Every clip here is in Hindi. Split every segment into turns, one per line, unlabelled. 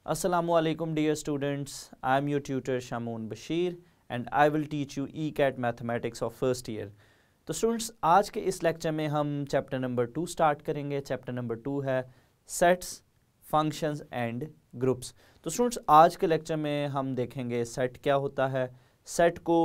Assalamualaikum dear students, I am your tutor Shamoon Bashir and I will teach you ECAT Mathematics of first year। तो स्टूडेंट्स आज के इस लेक्चर में हम चैप्टर नंबर 2 स्टार्ट करेंगे। चैप्टर नंबर 2 है सेट्स, फंक्शंस एंड ग्रुप्स। तो स्टूडेंट्स आज के लेक्चर में हम देखेंगे सेट क्या होता है, सेट को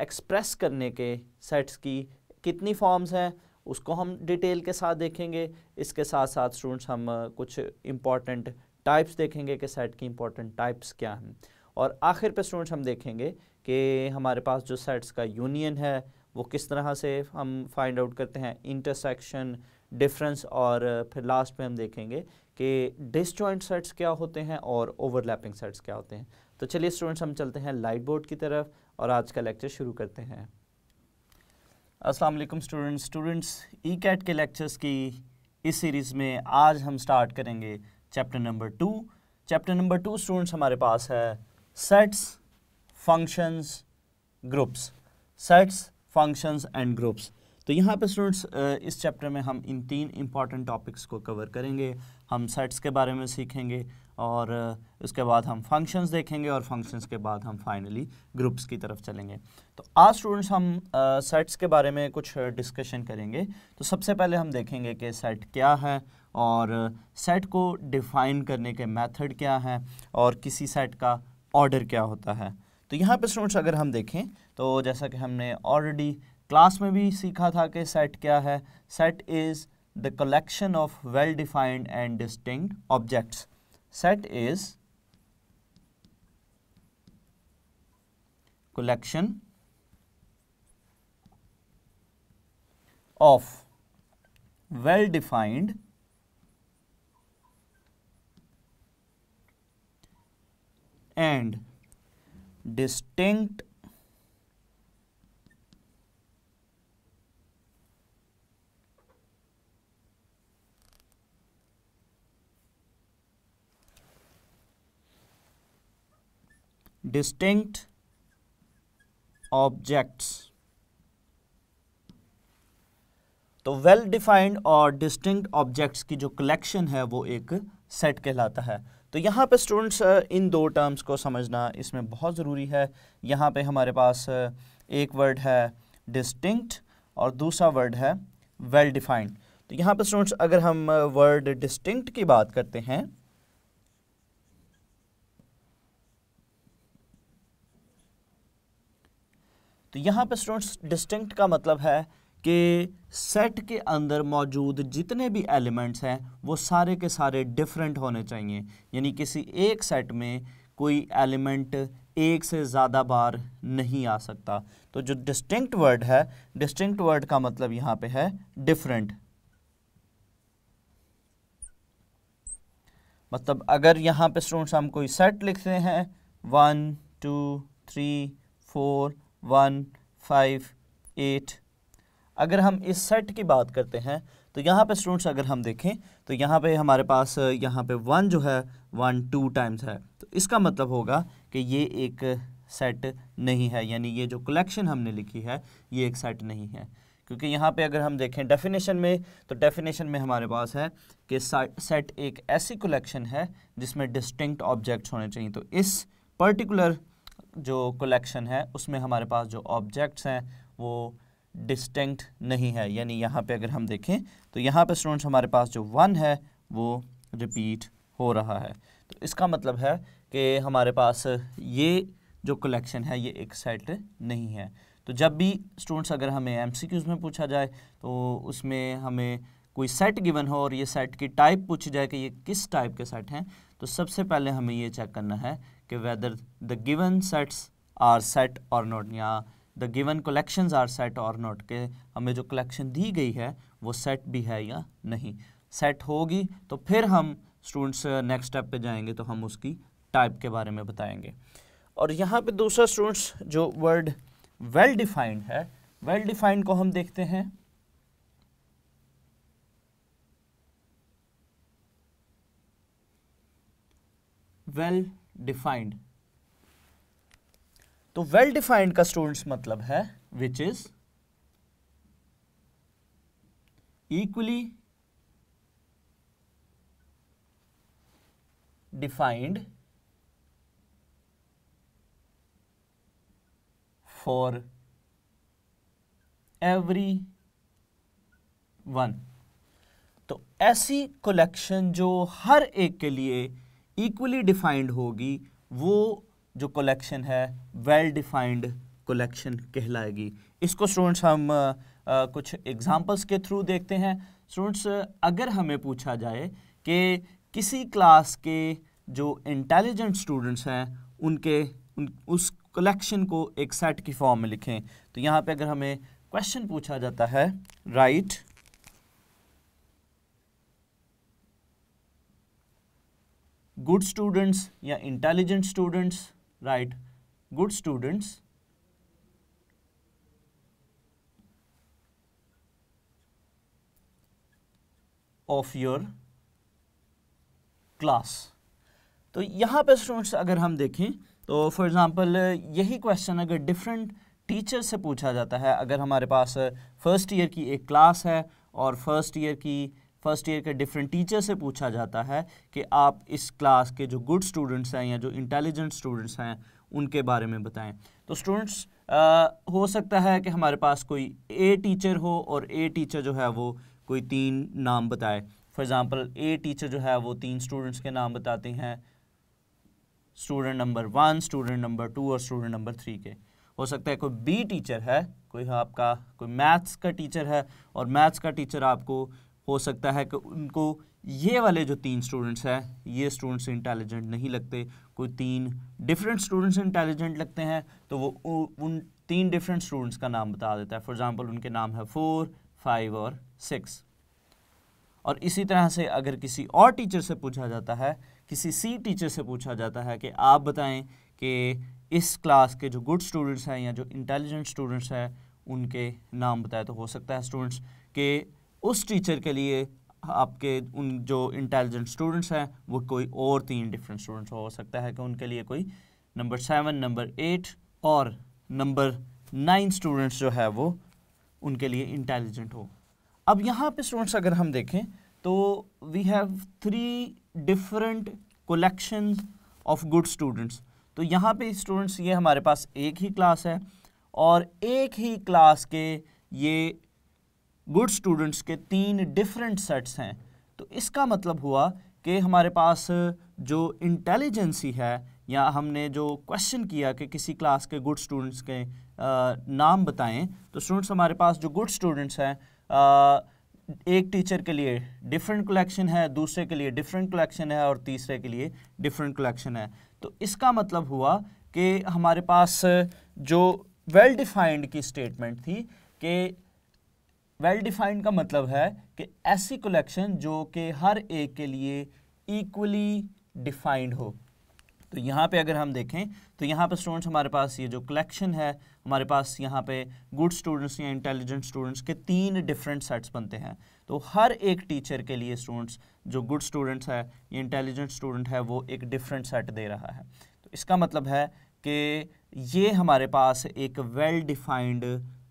एक्सप्रेस करने के सेट्स की कितनी फॉर्म्स हैं उसको हम डिटेल के साथ देखेंगे। इसके साथ साथ स्टूडेंट्स हम कुछ इम्पॉर्टेंट टाइप्स देखेंगे कि सेट की इंपॉर्टेंट टाइप्स क्या हैं, और आखिर पे स्टूडेंट्स हम देखेंगे कि हमारे पास जो सेट्स का यूनियन है वो किस तरह से हम फाइंड आउट करते हैं, इंटरसेक्शन, डिफरेंस, और फिर लास्ट पे हम देखेंगे कि डिसजॉइंट सेट्स क्या होते हैं और ओवरलैपिंग सेट्स क्या होते हैं। तो चलिए स्टूडेंट्स हम चलते हैं लाइट बोर्ड की तरफ और आज का लेक्चर शुरू करते हैं। अस्सलाम वालेकुम स्टूडेंट्स, ECAT के लेक्चर्स की इस सीरीज़ में आज हम स्टार्ट करेंगे chapter number 2। Chapter number 2 students हमारे पास है sets, functions, groups. Sets, functions and groups. तो यहाँ पे स्टूडेंट्स इस चैप्टर में हम इन 3 इंपॉर्टेंट टॉपिक्स को कवर करेंगे। हम सेट्स के बारे में सीखेंगे और उसके बाद हम फंक्शंस देखेंगे और फंक्शंस के बाद हम फाइनली ग्रुप्स की तरफ चलेंगे। तो आज स्टूडेंट्स हम सेट्स के बारे में कुछ डिस्कशन करेंगे। तो सबसे पहले हम देखेंगे कि सेट क्या है और सेट को डिफ़ाइन करने के मेथड क्या हैं और किसी सेट का ऑर्डर क्या होता है। तो यहाँ पे स्टूडेंट्स अगर हम देखें तो जैसा कि हमने ऑलरेडी क्लास में भी सीखा था कि सेट क्या है। Set is the collection of well defined and distinct objects. Set is collection of well-defined and distinct objects. तो वेल डिफाइंड और डिस्टिंक्ट ऑब्जेक्ट्स की जो कलेक्शन है वो एक सेट कहलाता है। तो यहाँ पे स्टूडेंट्स इन दो टर्म्स को समझना इसमें बहुत ज़रूरी है। यहाँ पे हमारे पास एक वर्ड है डिस्टिंक्ट और दूसरा वर्ड है वेल डिफाइंड। तो यहाँ पे स्टूडेंट्स अगर हम वर्ड डिस्टिंक्ट की बात करते हैं तो यहाँ पे स्टूडेंट्स डिस्टिंक्ट का मतलब है कि सेट के अंदर मौजूद जितने भी एलिमेंट्स हैं वो सारे के सारे डिफरेंट होने चाहिए। यानी किसी एक सेट में कोई एलिमेंट एक से ज़्यादा बार नहीं आ सकता। तो जो डिस्टिंक्ट वर्ड है, डिस्टिंक्ट वर्ड का मतलब यहाँ पे है डिफरेंट। मतलब अगर यहाँ पे स्टूडेंट्स हम कोई सेट लिखते हैं 1 2 3 4 1 5 8, अगर हम इस सेट की बात करते हैं तो यहाँ पे स्टूडेंट्स अगर हम देखें तो यहाँ पे हमारे पास यहाँ पे 1 जो है 1 2 टाइम्स है। तो इसका मतलब होगा कि ये एक सेट नहीं है, यानी ये जो कलेक्शन हमने लिखी है ये एक सेट नहीं है। क्योंकि यहाँ पे अगर हम देखें डेफिनेशन में तो डेफिनेशन में हमारे पास है कि सेट एक ऐसी कलेक्शन है जिसमें डिस्टिंक्ट ऑब्जेक्ट्स होने चाहिए। तो इस पर्टिकुलर जो कलेक्शन है उसमें हमारे पास जो ऑब्जेक्ट्स हैं वो डिस्टिंक्ट नहीं है। यानी यहाँ पे अगर हम देखें तो यहाँ पे स्टूडेंट्स हमारे पास जो 1 है वो रिपीट हो रहा है। तो इसका मतलब है कि हमारे पास ये जो कलेक्शन है ये एक सेट नहीं है। तो जब भी स्टूडेंट्स अगर हमें MCQs में पूछा जाए तो उसमें हमें कोई सेट गिवन हो और ये सेट की टाइप पूछी जाए कि ये किस टाइप के सेट हैं, तो सबसे पहले हमें ये चेक करना है कि whether the given sets are set or not, या the given collections are set or not, के हमें जो कलेक्शन दी गई है वो सेट भी है या नहीं। सेट होगी तो फिर हम स्टूडेंट्स नेक्स्ट स्टेप पे जाएंगे तो हम उसकी टाइप के बारे में बताएंगे। और यहाँ पे दूसरा स्टूडेंट्स जो वर्ड वेल डिफाइंड है, वेल डिफाइंड को हम देखते हैं। वेल डिफाइंड, तो वेल डिफाइंड का स्टूडेंट्स मतलब है which is equally defined for everyone। तो ऐसी कलेक्शन जो हर एक के लिए इक्वली डिफाइंड होगी वो जो कलेक्शन है वेल डिफाइंड कलेक्शन कहलाएगी। इसको स्टूडेंट्स हम कुछ एग्जांपल्स के थ्रू देखते हैं। स्टूडेंट्स, अगर हमें पूछा जाए कि किसी क्लास के जो इंटेलिजेंट स्टूडेंट्स हैं उस कलेक्शन को एक सेट की फॉर्म में लिखें, तो यहाँ पे अगर हमें क्वेश्चन पूछा जाता है राइट गुड स्टूडेंट्स या intelligent students, right good students of your class. तो यहाँ पे स्टूडेंट्स अगर हम देखें तो फॉर एग्जांपल यही क्वेश्चन अगर डिफरेंट टीचर से पूछा जाता है, अगर हमारे पास फर्स्ट ईयर की एक क्लास है और फर्स्ट ईयर के डिफरेंट टीचर से पूछा जाता है कि आप इस क्लास के जो गुड स्टूडेंट्स हैं या जो इंटेलिजेंट स्टूडेंट्स हैं उनके बारे में बताएं। तो स्टूडेंट्स हो सकता है कि हमारे पास कोई ए टीचर हो और ए टीचर जो है वो कोई 3 नाम बताए। फॉर एग्जांपल ए टीचर जो है वो 3 स्टूडेंट्स के नाम बताते हैं, स्टूडेंट नंबर 1, स्टूडेंट नंबर 2 और स्टूडेंट नंबर 3 के। हो सकता है कोई बी टीचर है, कोई मैथ्स का टीचर है और मैथ्स का टीचर आपको हो सकता है कि उनको ये वाले जो 3 स्टूडेंट्स हैं ये स्टूडेंट्स इंटेलिजेंट नहीं लगते, कोई 3 डिफरेंट स्टूडेंट्स इंटेलिजेंट लगते हैं, तो वो उन 3 डिफरेंट स्टूडेंट्स का नाम बता देता है। फॉर एग्जांपल उनके नाम है 4, 5 और 6। और इसी तरह से अगर किसी और टीचर से पूछा जाता है, किसी सी टीचर से पूछा जाता है कि आप बताएं कि इस क्लास के जो गुड स्टूडेंट्स हैं या जो इंटेलिजेंट स्टूडेंट्स हैं उनके नाम बताएं, तो हो सकता है स्टूडेंट्स कि उस टीचर के लिए आपके उन जो इंटेलिजेंट स्टूडेंट्स हैं वो कोई और 3 डिफरेंट स्टूडेंट्स हो सकता है कि उनके लिए कोई नंबर 7, नंबर 8 और नंबर 9 स्टूडेंट्स जो है वो उनके लिए इंटेलिजेंट हो। अब यहाँ पे स्टूडेंट्स अगर हम देखें तो we have 3 different collections of good students. तो यहाँ पे स्टूडेंट्स ये हमारे पास एक ही क्लास है और एक ही क्लास के ये गुड स्टूडेंट्स के 3 डिफरेंट सेट्स हैं। तो इसका मतलब हुआ कि हमारे पास जो इंटेलिजेंसी है या हमने जो क्वेश्चन किया कि किसी क्लास के गुड स्टूडेंट्स के नाम बताएं, तो स्टूडेंट्स हमारे पास जो गुड स्टूडेंट्स हैं एक टीचर के लिए डिफरेंट कलेक्शन है, दूसरे के लिए डिफरेंट कलेक्शन है और तीसरे के लिए डिफरेंट कलेक्शन है। तो इसका मतलब हुआ कि हमारे पास जो वेल डिफाइंड की स्टेटमेंट थी कि वेल डिफाइंड का मतलब है कि ऐसी कलेक्शन जो कि हर एक के लिए इक्वली डिफाइंड हो। तो यहाँ पे अगर हम देखें तो यहाँ पे स्टूडेंट्स हमारे पास ये जो कलेक्शन है, हमारे पास यहाँ पे गुड स्टूडेंट्स या इंटेलिजेंट स्टूडेंट्स के 3 डिफरेंट सेट्स बनते हैं। तो हर एक टीचर के लिए स्टूडेंट्स जो गुड स्टूडेंट्स है या इंटेलिजेंट स्टूडेंट है वो एक डिफरेंट सेट दे रहा है। तो इसका मतलब है कि ये हमारे पास एक वेल डिफाइंड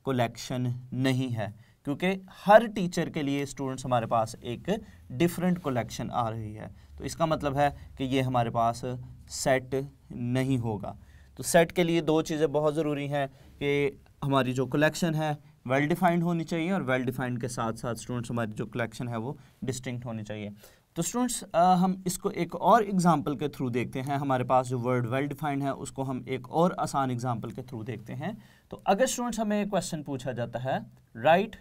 कलेक्शन नहीं है, क्योंकि हर टीचर के लिए स्टूडेंट्स हमारे पास एक डिफरेंट कलेक्शन आ रही है। तो इसका मतलब है कि ये हमारे पास सेट नहीं होगा। तो सेट के लिए 2 चीज़ें बहुत ज़रूरी हैं कि हमारी जो कलेक्शन है वेल डिफाइंड होनी चाहिए और वेल डिफाइंड के साथ साथ स्टूडेंट्स हमारी जो कलेक्शन है वो डिस्टिंक्ट होनी चाहिए। तो स्टूडेंट्स हम इसको एक और एग्जांपल के थ्रू देखते हैं। हमारे पास जो वर्ड वेल डिफाइंड है उसको हम एक और आसान एग्जांपल के थ्रू देखते हैं। तो अगर स्टूडेंट्स हमें एक क्वेश्चन पूछा जाता है right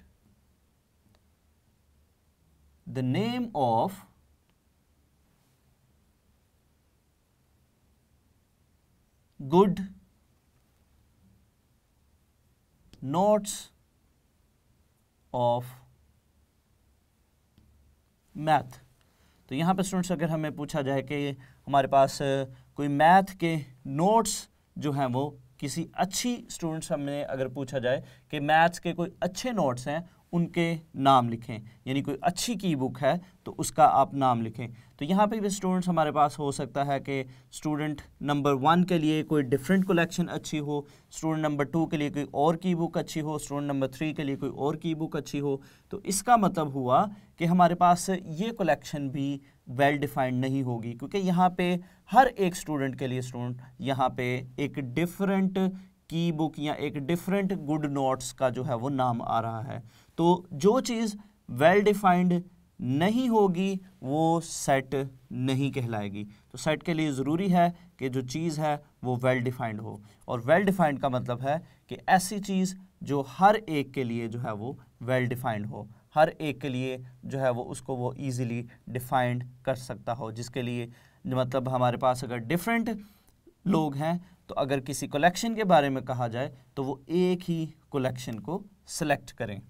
the name of good notes of math. तो यहाँ पे स्टूडेंट्स अगर हमें पूछा जाए कि हमारे पास कोई मैथ के नोट्स जो हैं वो किसी अच्छी स्टूडेंट्स हमने अगर पूछा जाए कि मैथ्स के कोई अच्छे नोट्स हैं उनके नाम लिखें, यानी कोई अच्छी की बुक है तो उसका आप नाम लिखें। तो यहाँ पे भी स्टूडेंट्स हमारे पास हो सकता है कि स्टूडेंट नंबर 1 के लिए कोई डिफरेंट कलेक्शन अच्छी हो, स्टूडेंट नंबर 2 के लिए कोई और की बुक अच्छी हो, स्टूडेंट नंबर 3 के लिए कोई और की बुक अच्छी हो। तो इसका मतलब हुआ कि हमारे पास ये कलेक्शन भी वेल डिफाइंड नहीं होगी, क्योंकि यहाँ पे हर एक स्टूडेंट के लिए स्टूडेंट यहाँ पे एक डिफरेंट की बुक या एक डिफरेंट गुड नोट्स का जो है वो नाम आ रहा है। तो जो चीज़ वेल डिफाइंड नहीं होगी वो सेट नहीं कहलाएगी। तो सेट के लिए ज़रूरी है कि जो चीज़ है वो वेल डिफाइंड हो, और वेल डिफाइंड का मतलब है कि ऐसी चीज़ जो हर एक के लिए जो है वो वेल डिफाइंड हो, हर एक के लिए जो है वो उसको वो ईज़िली डिफाइंड कर सकता हो, जिसके लिए मतलब हमारे पास अगर डिफरेंट लोग हैं तो अगर किसी कलेक्शन के बारे में कहा जाए तो वो एक ही कलेक्शन को सिलेक्ट करें।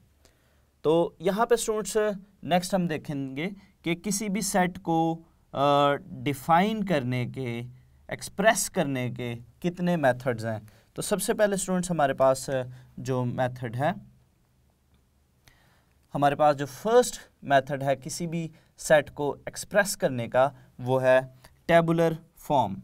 तो यहाँ पे स्टूडेंट्स नेक्स्ट हम देखेंगे कि किसी भी सेट को डिफाइन करने के, एक्सप्रेस करने के कितने मेथड्स हैं। तो सबसे पहले स्टूडेंट्स हमारे पास जो मेथड है, हमारे पास जो फर्स्ट मेथड है किसी भी सेट को एक्सप्रेस करने का, वो है टेबुलर फॉर्म।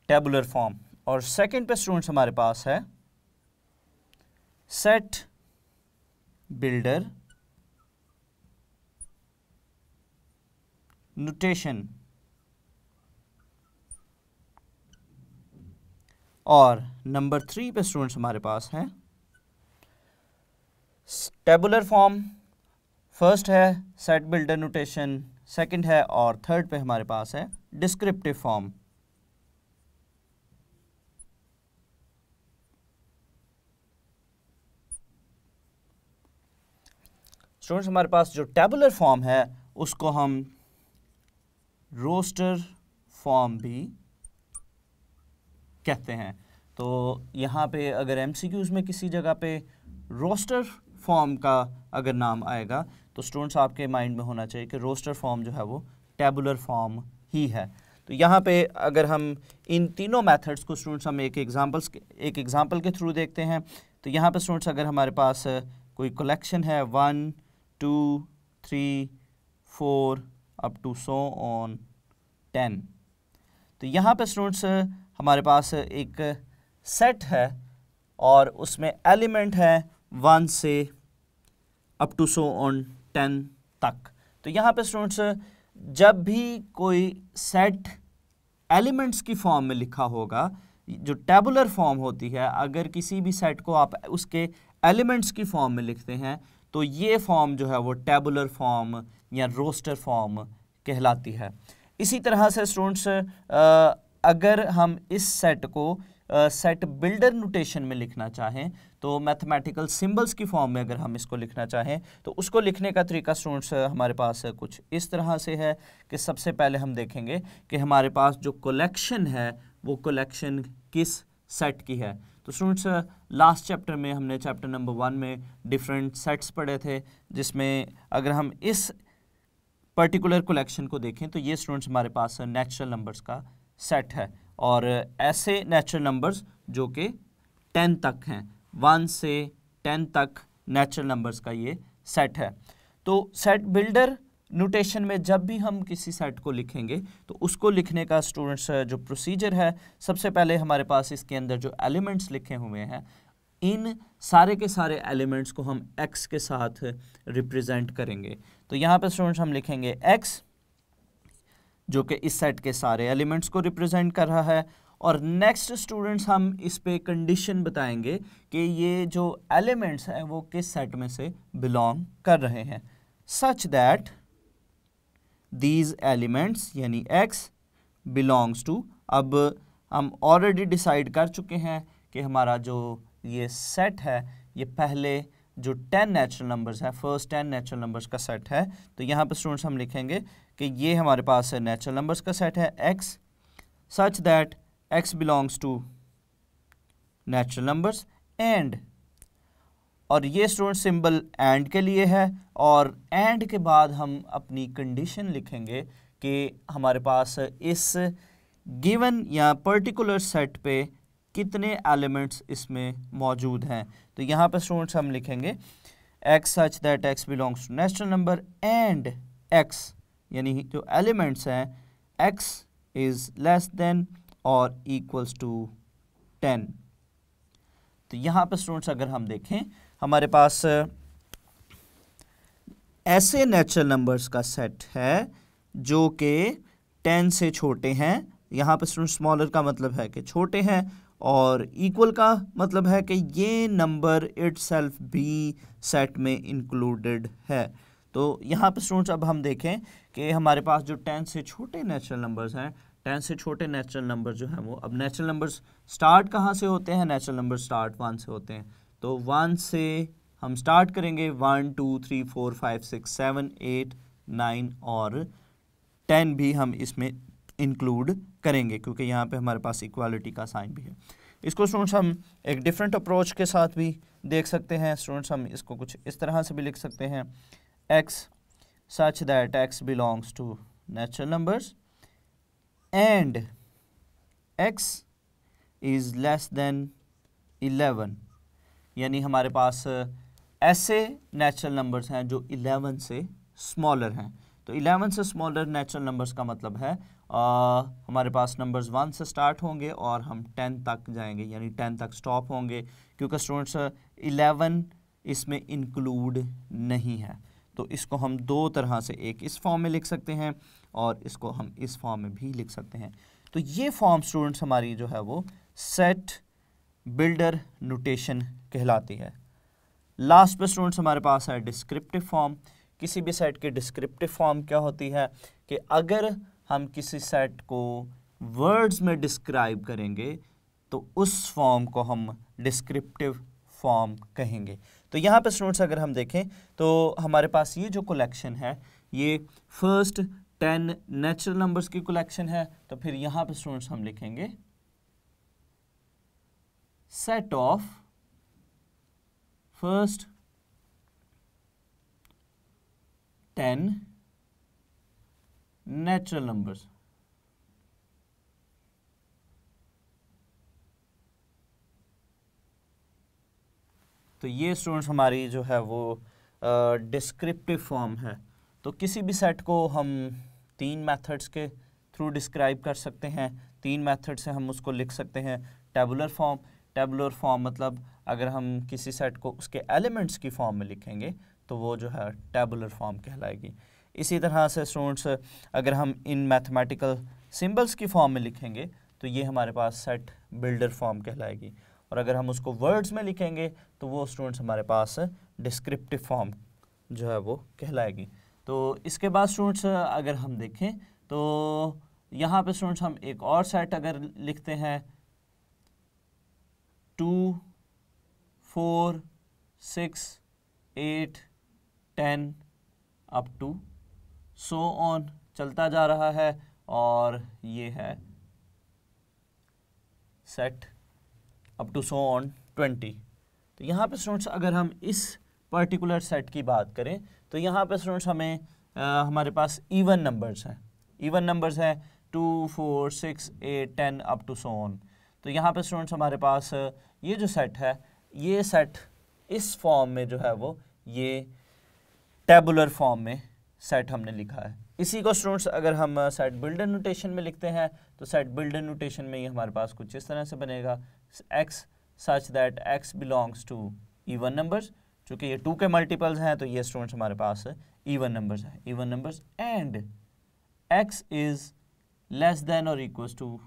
Tabular form. और सेकंड पे स्टूडेंट्स हमारे पास है सेट बिल्डर नोटेशन। और नंबर 3 पे स्टूडेंट्स हमारे पास है टेबुलर फॉर्म, फर्स्ट है सेट बिल्डर नोटेशन, सेकंड है, और थर्ड पे हमारे पास है डिस्क्रिप्टिव फॉर्म। स्टूडेंट्स हमारे पास जो टेबुलर फॉर्म है उसको हम रोस्टर फॉर्म भी कहते हैं। तो यहाँ पे अगर एमसीक्यूज में किसी जगह पे रोस्टर फॉर्म का अगर नाम आएगा तो स्टूडेंट्स आपके माइंड में होना चाहिए कि रोस्टर फॉर्म जो है वो टेबुलर फॉर्म ही है। तो यहाँ पे अगर हम इन तीनों मेथड्स को स्टूडेंट्स हम एक एग्जांपल के थ्रू देखते हैं। तो यहाँ पे स्टूडेंट्स अगर हमारे पास कोई कलेक्शन है 1 2 3 4 अप टू सो ऑन 10, तो यहाँ पे स्टूडेंट्स हमारे पास एक सेट है और उसमें एलिमेंट है 1 से अप टू सो ऑन 10 तक। तो यहाँ पे स्टूडेंट्स जब भी कोई सेट एलिमेंट्स की फॉर्म में लिखा होगा, जो टेबुलर फॉर्म होती है, अगर किसी भी सेट को आप उसके एलिमेंट्स की फॉर्म में लिखते हैं तो ये फॉर्म जो है वो टेबुलर फॉर्म या रोस्टर फॉर्म कहलाती है। इसी तरह से स्टूडेंट्स अगर हम इस सेट को सेट बिल्डर नोटेशन में लिखना चाहें, तो मैथमेटिकल सिंबल्स की फॉर्म में अगर हम इसको लिखना चाहें तो उसको लिखने का तरीका स्टूडेंट्स हमारे पास कुछ इस तरह से है कि सबसे पहले हम देखेंगे कि हमारे पास जो कलेक्शन है वो कलेक्शन किस सेट की है। तो स्टूडेंट्स लास्ट चैप्टर में हमने चैप्टर नंबर 1 में डिफरेंट सेट्स पढ़े थे, जिसमें अगर हम इस पर्टिकुलर कलेक्शन को देखें तो ये स्टूडेंट्स हमारे पास नेचुरल नंबर्स का सेट है, और ऐसे नेचुरल नंबर्स जो कि 10 तक हैं, 1 से 10 तक नेचुरल नंबर्स का ये सेट है। तो सेट बिल्डर नोटेशन में जब भी हम किसी सेट को लिखेंगे तो उसको लिखने का स्टूडेंट्स जो प्रोसीजर है, सबसे पहले हमारे पास इसके अंदर जो एलिमेंट्स लिखे हुए हैं, इन सारे के सारे एलिमेंट्स को हम x के साथ रिप्रेजेंट करेंगे। तो यहाँ पे स्टूडेंट्स हम लिखेंगे x, जो कि इस सेट के सारे एलिमेंट्स को रिप्रेजेंट कर रहा है। और नेक्स्ट स्टूडेंट्स हम इस पे कंडीशन बताएंगे कि ये जो एलिमेंट्स हैं वो किस सेट में से बिलोंग कर रहे हैं, सच दैट दीज एलिमेंट्स यानी x बिलोंग्स टू। अब हम ऑलरेडी डिसाइड कर चुके हैं कि हमारा जो ये सेट है ये पहले जो 10 नेचुरल नंबर्स है, फर्स्ट 10 नेचुरल नंबर्स का सेट है। तो यहाँ पर स्टूडेंट्स हम लिखेंगे कि ये हमारे पास नेचुरल नंबर्स का सेट है x, such that x belongs to natural numbers and, और ये स्टूडेंट सिंबल एंड के लिए है, और एंड के बाद हम अपनी कंडीशन लिखेंगे कि हमारे पास इस गिवन या पर्टिकुलर सेट पे कितने एलिमेंट्स इसमें मौजूद हैं। तो यहाँ पे स्टूडेंट्स हम लिखेंगे x such that x belongs to natural number and x, यानी जो एलिमेंट्स हैं x is less than or equals to 10। तो यहाँ पे स्टूडेंट्स अगर हम देखें हमारे पास ऐसे नेचुरल नंबर्स का सेट है जो कि 10 से छोटे हैं। यहाँ पे स्टूडेंट स्मॉलर का मतलब है कि छोटे हैं और इक्वल का मतलब है कि ये नंबर इटसेल्फ भी सेट में इंक्लूडेड है। तो यहाँ पे स्टूडेंट्स अब हम देखें कि हमारे पास जो 10 से छोटे नेचुरल नंबर्स हैं, 10 से छोटे नेचुरल नंबर जो हैं वो, अब नेचुरल नंबर्स स्टार्ट कहाँ से होते हैं? नेचुरल नंबर स्टार्ट 1 से होते हैं। तो 1 से हम स्टार्ट करेंगे, 1 2 3 4 5 6 7 8 9 और 10 भी हम इसमें इंक्लूड करेंगे क्योंकि यहाँ पे हमारे पास इक्वालिटी का साइन भी है। इसको स्टूडेंट्स हम एक डिफरेंट अप्रोच के साथ भी देख सकते हैं। स्टूडेंट्स हम इसको कुछ इस तरह से भी लिख सकते हैं, x such that x belongs to natural numbers and x is less than 11, यानी हमारे पास ऐसे नेचुरल नंबर्स हैं जो 11 से स्मॉलर हैं। तो 11 से स्मॉलर नेचुरल नंबर्स का मतलब है हमारे पास नंबर्स 1 से स्टार्ट होंगे और हम 10 तक जाएंगे, यानी 10 तक स्टॉप होंगे क्योंकि स्टूडेंट्स 11 इसमें इंक्लूड नहीं है। तो इसको हम दो तरह से, एक इस फॉर्म में लिख सकते हैं और इसको हम इस फॉर्म में भी लिख सकते हैं। तो ये फॉर्म स्टूडेंट्स हमारी जो है वो सेट बिल्डर नोटेशन कहलाती है। लास्ट पे स्टूडेंट्स हमारे पास है डिस्क्रिप्टिव फॉर्म। किसी भी सेट की डिस्क्रिप्टिव फॉर्म क्या होती है कि अगर हम किसी सेट को वर्ड्स में डिस्क्राइब करेंगे तो उस फॉर्म को हम डिस्क्रिप्टिव फॉर्म कहेंगे। तो यहाँ पे स्टूडेंट्स अगर हम देखें तो हमारे पास ये जो कलेक्शन है ये फर्स्ट 10 नेचुरल नंबर्स की कलेक्शन है। तो फिर यहाँ पे स्टूडेंट्स हम लिखेंगे set of first 10 natural numbers. तो ये स्टूडेंट्स हमारी जो है वो डिस्क्रिप्टिव फॉर्म है। तो किसी भी सेट को हम 3 मेथड्स के थ्रू डिस्क्राइब कर सकते हैं। 3 मेथड से हम उसको लिख सकते हैं। टेबुलर फॉर्म, टेबुलर फॉर्म मतलब अगर हम किसी सेट को उसके एलिमेंट्स की फॉर्म में लिखेंगे तो वो जो है टेबुलर फॉर्म कहलाएगी। इसी तरह से स्टूडेंट्स अगर हम इन मैथमेटिकल सिंबल्स की फॉर्म में लिखेंगे तो ये हमारे पास सेट बिल्डर फॉर्म कहलाएगी। और अगर हम उसको वर्ड्स में लिखेंगे तो वो स्टूडेंट्स हमारे पास डिस्क्रिप्टिव फॉर्म जो है वो कहलाएगी। तो इसके बाद स्टूडेंट्स अगर हम देखें तो यहाँ पे स्टूडेंट्स हम एक और सेट अगर लिखते हैं 2 4 6 8 10 अप टू सो ऑन चलता जा रहा है और ये है set up to so on 20। तो यहाँ पे स्टूडेंट्स अगर हम इस पर्टिकुलर सेट की बात करें तो यहाँ पे स्टूडेंट्स हमें हमारे पास इवन नंबर्स हैं। इवन नंबर्स हैं 2 4 6 8 10 अप टू सो ऑन। तो यहाँ पे स्टूडेंट्स हमारे पास ये जो सेट है ये सेट इस फॉर्म में जो है वो ये टेबुलर फॉर्म में सेट हमने लिखा है। इसी को स्टूडेंट्स अगर हम सेट बिल्डर नोटेशन में लिखते हैं तो सेट बिल्डर नोटेशन में ये हमारे पास कुछ इस तरह से बनेगा, x such that x belongs to even numbers. चूँकि ये 2 के मल्टीपल्स हैं तो ये स्टूडेंट्स हमारे पास इवन नंबर्स हैं, even numbers and x is less than or equals to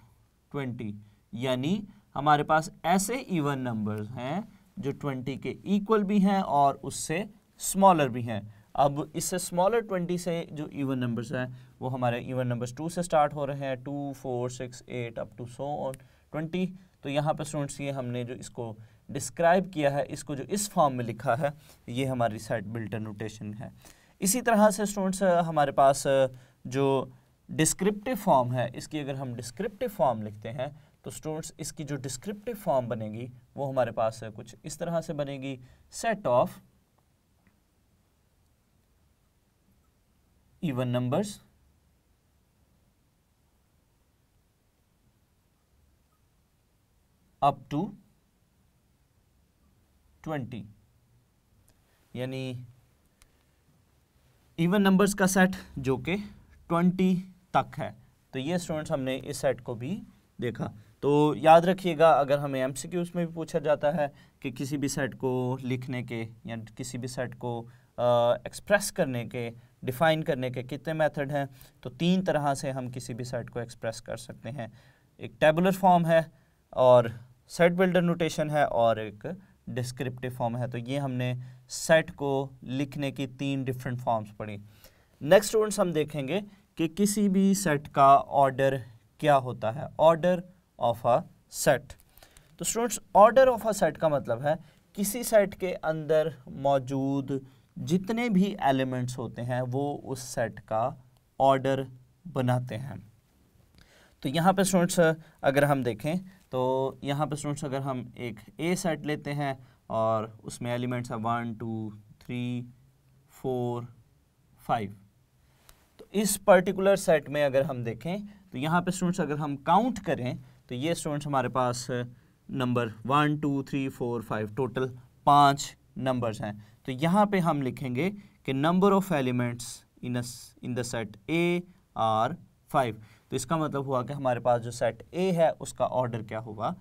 20, यानी हमारे पास ऐसे इवन नंबर्स हैं जो 20 के इक्वल भी हैं और उससे स्मॉलर भी हैं। अब इससे स्मॉलर 20 से जो इवन नंबर्स हैं वो हमारे इवन नंबर्स 2 से स्टार्ट हो रहे हैं, 2 4 6 8 अप टू सो ऑन 20। तो यहाँ पर स्टूडेंट्स ये हमने जो इसको डिस्क्राइब किया है, इसको जो इस फॉर्म में लिखा है, ये हमारी सेट बिल्डर नोटेशन है। इसी तरह से स्टूडेंट्स हमारे पास जो डिस्क्रिप्टिव फॉर्म है, इसकी अगर हम डिस्क्रिप्टिव फॉर्म लिखते हैं तो स्टूडेंट्स इसकी जो डिस्क्रिप्टिव फॉर्म बनेगी वो हमारे पास कुछ इस तरह से बनेगी, set of even numbers up to 20, यानी इवन नंबर्स का सेट जो कि 20 तक है। तो ये स्टूडेंट्स हमने इस सेट को भी देखा। तो याद रखिएगा, अगर हमें एमसीक्यूज में भी पूछा जाता है कि किसी भी सेट को लिखने के या किसी भी सेट को एक्सप्रेस करने के, डिफाइन करने के कितने मेथड हैं, तो 3 तरह से हम किसी भी सेट को एक्सप्रेस कर सकते हैं। एक टेबुलर फॉर्म है, और सेट बिल्डर नोटेशन है, और एक डिस्क्रिप्टिव फॉर्म है। तो ये हमने सेट को लिखने की 3 डिफरेंट फॉर्म्स पढ़ी। नेक्स्ट स्टूडेंट्स हम देखेंगे कि किसी भी सेट का ऑर्डर क्या होता है, ऑर्डर ऑफ अ सेट। तो students, order of a set का मतलब है किसी सेट के अंदर मौजूद जितने भी एलिमेंट्स होते हैं वो उस सेट का ऑर्डर बनाते हैं। तो यहाँ पे स्टूडेंट्स अगर हम देखें तो यहाँ पे स्टूडेंट्स अगर हम एक ए सेट लेते हैं और उसमें एलिमेंट्स है 1 2 3 4 5, तो इस पर्टिकुलर सेट में अगर हम देखें तो यहाँ पे स्टूडेंट्स अगर हम काउंट करें तो ये स्टूडेंट्स हमारे पास नंबर 1 2 3 4 5 टोटल 5 नंबर्स हैं। तो यहाँ पे हम लिखेंगे कि number of elements in the set A R 5। तो इसका मतलब हुआ कि हमारे पास जो सेट ए है उसका ऑर्डर क्या होगा,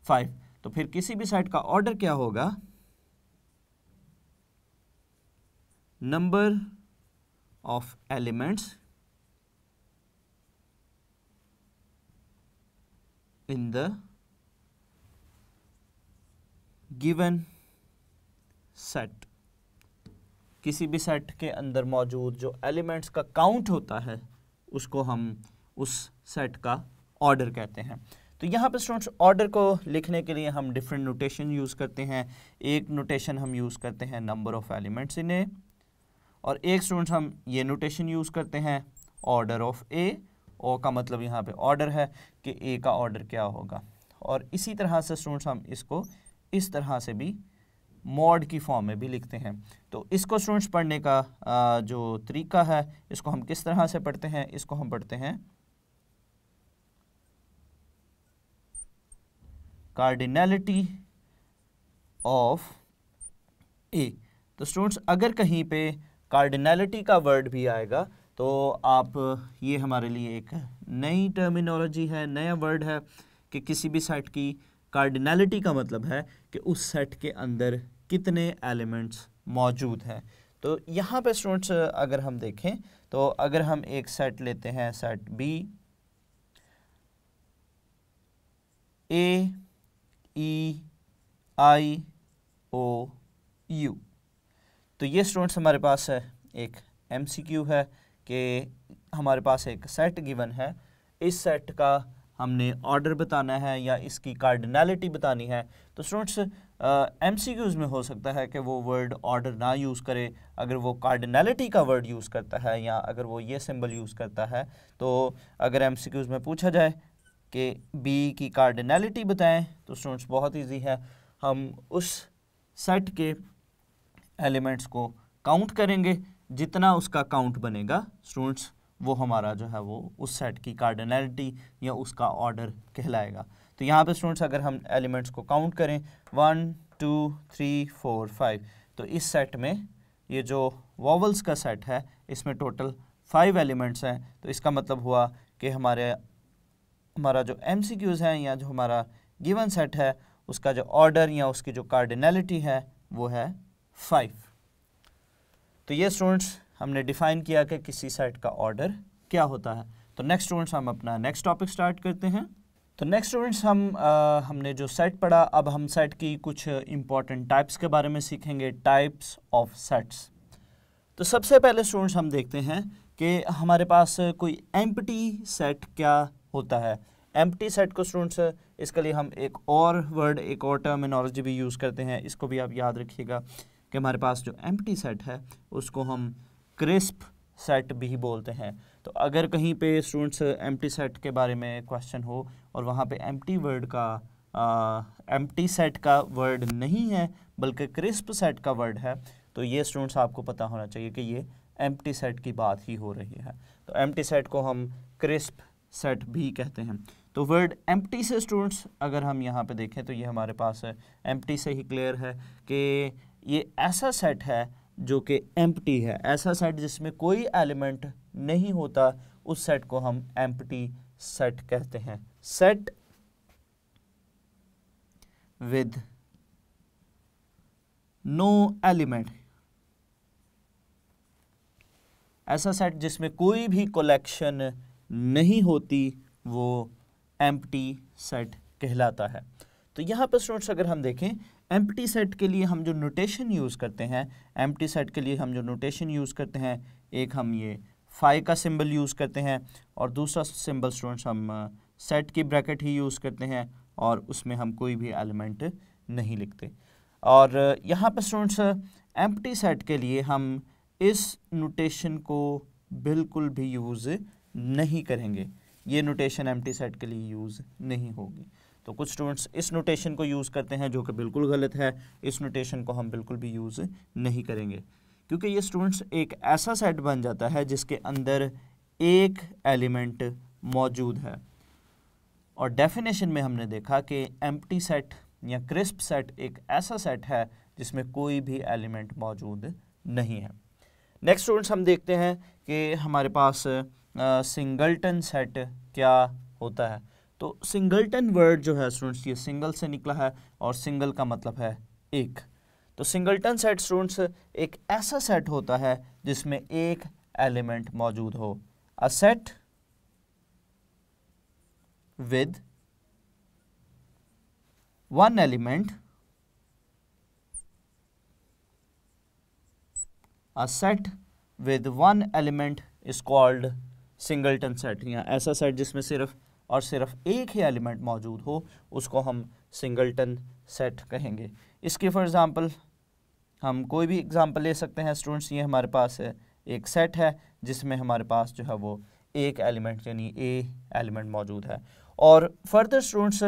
5। तो फिर किसी भी सेट का ऑर्डर क्या होगा, number of elements in the given set. किसी भी सेट के अंदर मौजूद जो एलिमेंट्स का काउंट होता है उसको हम उस सेट का ऑर्डर कहते हैं। तो यहाँ पे स्टूडेंट्स ऑर्डर को लिखने के लिए हम डिफरेंट नोटेशन यूज़ करते हैं। एक नोटेशन हम यूज़ करते हैं नंबर ऑफ एलिमेंट्स इन ए, और एक स्टूडेंट्स हम ये नोटेशन यूज़ करते हैं ऑर्डर ऑफ ए। ओ का मतलब यहाँ पे ऑर्डर है कि ए का ऑर्डर क्या होगा। और इसी तरह से स्टूडेंट्स हम इसको इस तरह से भी मॉड की फॉर्म में भी लिखते हैं। तो इसको स्टूडेंट्स पढ़ने का जो तरीका है, इसको हम किस तरह से पढ़ते हैं, इसको हम पढ़ते हैं कार्डिनलिटी ऑफ ए। तो स्टूडेंट्स अगर कहीं पे कार्डिनलिटी का वर्ड भी आएगा तो आप, ये हमारे लिए एक नई टर्मिनोलॉजी है, नया वर्ड है कि किसी भी सेट की कार्डिनलिटी का मतलब है कि उस सेट के अंदर कितने एलिमेंट्स मौजूद हैं। तो यहाँ पे स्टूडेंट्स अगर हम देखें तो अगर हम एक सेट लेते हैं, set B A E I O U, तो ये स्टूडेंट्स हमारे पास है एक एमसीक्यू है कि हमारे पास एक सेट गिवन है, इस सेट का हमने ऑर्डर बताना है या इसकी कार्डिनलिटी बतानी है। तो स्टूडेंट्स एमसीक्यूज में हो सकता है कि वो वर्ड ऑर्डर ना यूज़ करे, अगर वो कार्डिनलिटी का वर्ड यूज़ करता है या अगर वो ये सिंबल यूज़ करता है। तो अगर एमसीक्यूज में पूछा जाए कि बी की कार्डिनलिटी बताएं तो स्टूडेंट्स बहुत इजी है, हम उस सेट के एलिमेंट्स को काउंट करेंगे, जितना उसका काउंट बनेगा स्टूडेंट्स वो हमारा जो है वो उस सेट की कार्डिनलिटी या उसका ऑर्डर कहलाएगा। तो यहाँ पे स्टूडेंट्स अगर हम एलिमेंट्स को काउंट करें 1 2 3 4 5, तो इस सेट में ये जो वॉवल्स का सेट है इसमें टोटल 5 एलिमेंट्स हैं। तो इसका मतलब हुआ कि हमारा जो एमसीक्यूज़ हैं या जो हमारा गिवन सेट है उसका जो ऑर्डर या उसकी जो कार्डिनलिटी है वो है 5। तो ये स्टूडेंट्स हमने डिफाइन किया कि किसी सेट का ऑर्डर क्या होता है। तो नेक्स्ट स्टूडेंट्स हम अपना नेक्स्ट टॉपिक स्टार्ट करते हैं। तो नेक्स्ट स्टूडेंट्स हमने जो सेट पढ़ा, अब हम सेट की कुछ इंपॉर्टेंट टाइप्स के बारे में सीखेंगे, टाइप्स ऑफ सेट्स। तो सबसे पहले स्टूडेंट्स हम देखते हैं कि हमारे पास कोई एम्प्टी सेट क्या होता है। एम्प्टी सेट को स्टूडेंट्स इसके लिए हम एक और वर्ड, एक और टर्मिनोलॉजी भी यूज़ करते हैं, इसको भी आप याद रखिएगा कि हमारे पास जो एम्प्टी सेट है उसको हम क्रिस्प सेट भी बोलते हैं। तो अगर कहीं पे स्टूडेंट्स एम्प्टी सेट के बारे में क्वेश्चन हो और वहाँ पे एम्प्टी सेट का वर्ड नहीं है बल्कि क्रिस्प सेट का वर्ड है, तो ये स्टूडेंट्स आपको पता होना चाहिए कि ये एम्प्टी सेट की बात ही हो रही है। तो एम्प्टी सेट को हम क्रिस्प सेट भी कहते हैं। तो वर्ड एम्प्टी से स्टूडेंट्स अगर हम यहाँ पे देखें तो ये हमारे पास है, एम्प्टी से ही क्लियर है कि ये ऐसा सेट है जो कि एम्प्टी है, ऐसा सेट जिसमें कोई एलिमेंट नहीं होता, उस सेट को हम एम्प्टी सेट कहते हैं। सेट विद नो एलिमेंट, ऐसा सेट जिसमें कोई भी कलेक्शन नहीं होती, वो एम्प्टी सेट कहलाता है। तो यहाँ पर स्टूडेंट्स अगर हम देखें एम्प्टी सेट के लिए हम जो नोटेशन यूज़ करते हैं, एम्प्टी सेट के लिए हम जो नोटेशन यूज़ करते हैं, एक हम ये फाई का सिंबल यूज़ करते हैं और दूसरा सिंबल स्टूडेंट्स हम सेट की ब्रैकेट ही यूज़ करते हैं और उसमें हम कोई भी एलिमेंट नहीं लिखते। और यहाँ पर स्टूडेंट्स एम्प्टी सेट के लिए हम इस नोटेशन को बिल्कुल भी यूज़ नहीं करेंगे, ये नोटेशन एम्प्टी सेट के लिए यूज़ नहीं होगी। तो कुछ स्टूडेंट्स इस नोटेशन को यूज़ करते हैं जो कि बिल्कुल गलत है, इस नोटेशन को हम बिल्कुल भी यूज़ नहीं करेंगे, क्योंकि ये स्टूडेंट्स एक ऐसा सेट बन जाता है जिसके अंदर एक एलिमेंट मौजूद है। और डेफिनेशन में हमने देखा कि एम्प्टी सेट या क्रिस्प सेट एक ऐसा सेट है जिसमें कोई भी एलिमेंट मौजूद नहीं है। नेक्स्ट स्टूडेंट्स हम देखते हैं कि हमारे पास सिंगलटन सेट क्या होता है। तो सिंगलटन वर्ड जो है स्टूडेंट्स ये सिंगल से निकला है और सिंगल का मतलब है एक। तो सिंगलटन सेट स्टूडेंट्स एक ऐसा सेट होता है जिसमें एक एलिमेंट मौजूद हो। A set with one element, a set with one element is called singleton set। या ऐसा सेट जिसमें सिर्फ और सिर्फ एक ही एलिमेंट मौजूद हो उसको हम सिंगलटन सेट कहेंगे। इसकी फॉर एग्जांपल हम कोई भी एग्जांपल ले सकते हैं स्टूडेंट्स। ये हमारे पास है एक सेट है जिसमें हमारे पास जो है वो एक एलिमेंट यानी ए एलिमेंट मौजूद है। और फर्दर स्टूडेंट्स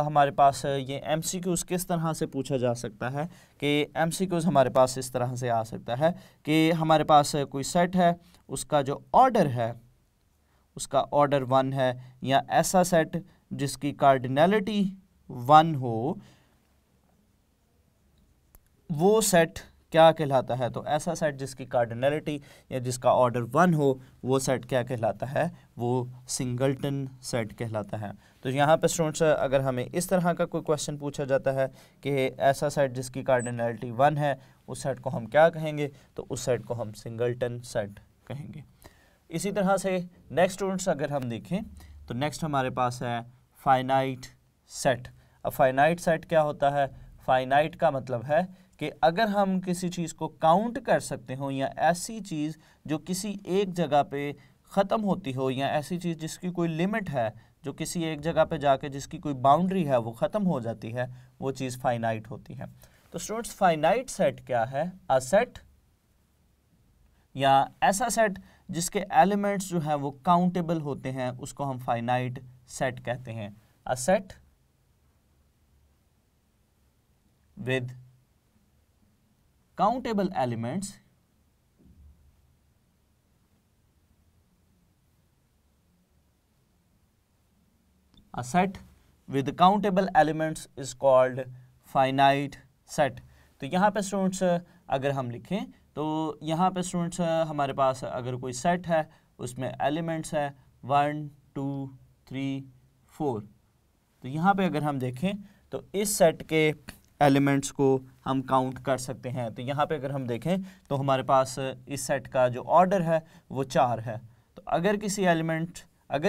हमारे पास ये एमसीक्यूज़ किस तरह से पूछा जा सकता है कि एमसीक्यूज़ हमारे पास इस तरह से आ सकता है कि हमारे पास कोई सेट है, उसका जो ऑर्डर है उसका ऑर्डर 1 है, या ऐसा सेट जिसकी कार्डिनैलिटी 1 हो, वो सेट क्या कहलाता है। तो ऐसा सेट जिसकी कार्डिनैलिटी या जिसका ऑर्डर 1 हो वो सेट क्या कहलाता है, वो सिंगलटन सेट कहलाता है। तो यहाँ पे स्टूडेंट्स अगर हमें इस तरह का कोई क्वेश्चन पूछा जाता है कि ऐसा सेट जिसकी कार्डिनैलिटी 1 है उस सेट को हम क्या कहेंगे, तो उस सेट को हम सिंगलटन सेट कहेंगे। इसी तरह से नेक्स्ट स्टूडेंट्स अगर हम देखें तो नेक्स्ट हमारे पास है फाइनाइट सेट। अब फाइनाइट सेट क्या होता है? फाइनाइट का मतलब है कि अगर हम किसी चीज़ को काउंट कर सकते हो या ऐसी चीज़ जो किसी एक जगह पे ख़त्म होती हो या ऐसी चीज़ जिसकी कोई लिमिट है, जो किसी एक जगह पे जाके जिसकी कोई बाउंड्री है वो ख़त्म हो जाती है, वो चीज़ फाइनाइट होती है। तो स्टूडेंट्स फाइनाइट सेट क्या है? अ सेट या ऐसा सेट जिसके एलिमेंट्स जो है वो काउंटेबल होते हैं उसको हम फाइनाइट सेट कहते हैं। A set with countable elements a set with countable elements is called finite set। तो यहाँ पे स्टूडेंट्स अगर हम लिखें तो यहाँ पे स्टूडेंट्स हमारे पास अगर कोई सेट है उसमें एलिमेंट्स है 1 2 3 4। तो यहाँ पे अगर हम देखें तो इस सेट के एलिमेंट्स को हम काउंट कर सकते हैं। तो यहाँ पे अगर हम देखें तो हमारे पास इस सेट का जो ऑर्डर है वो 4 है। तो अगर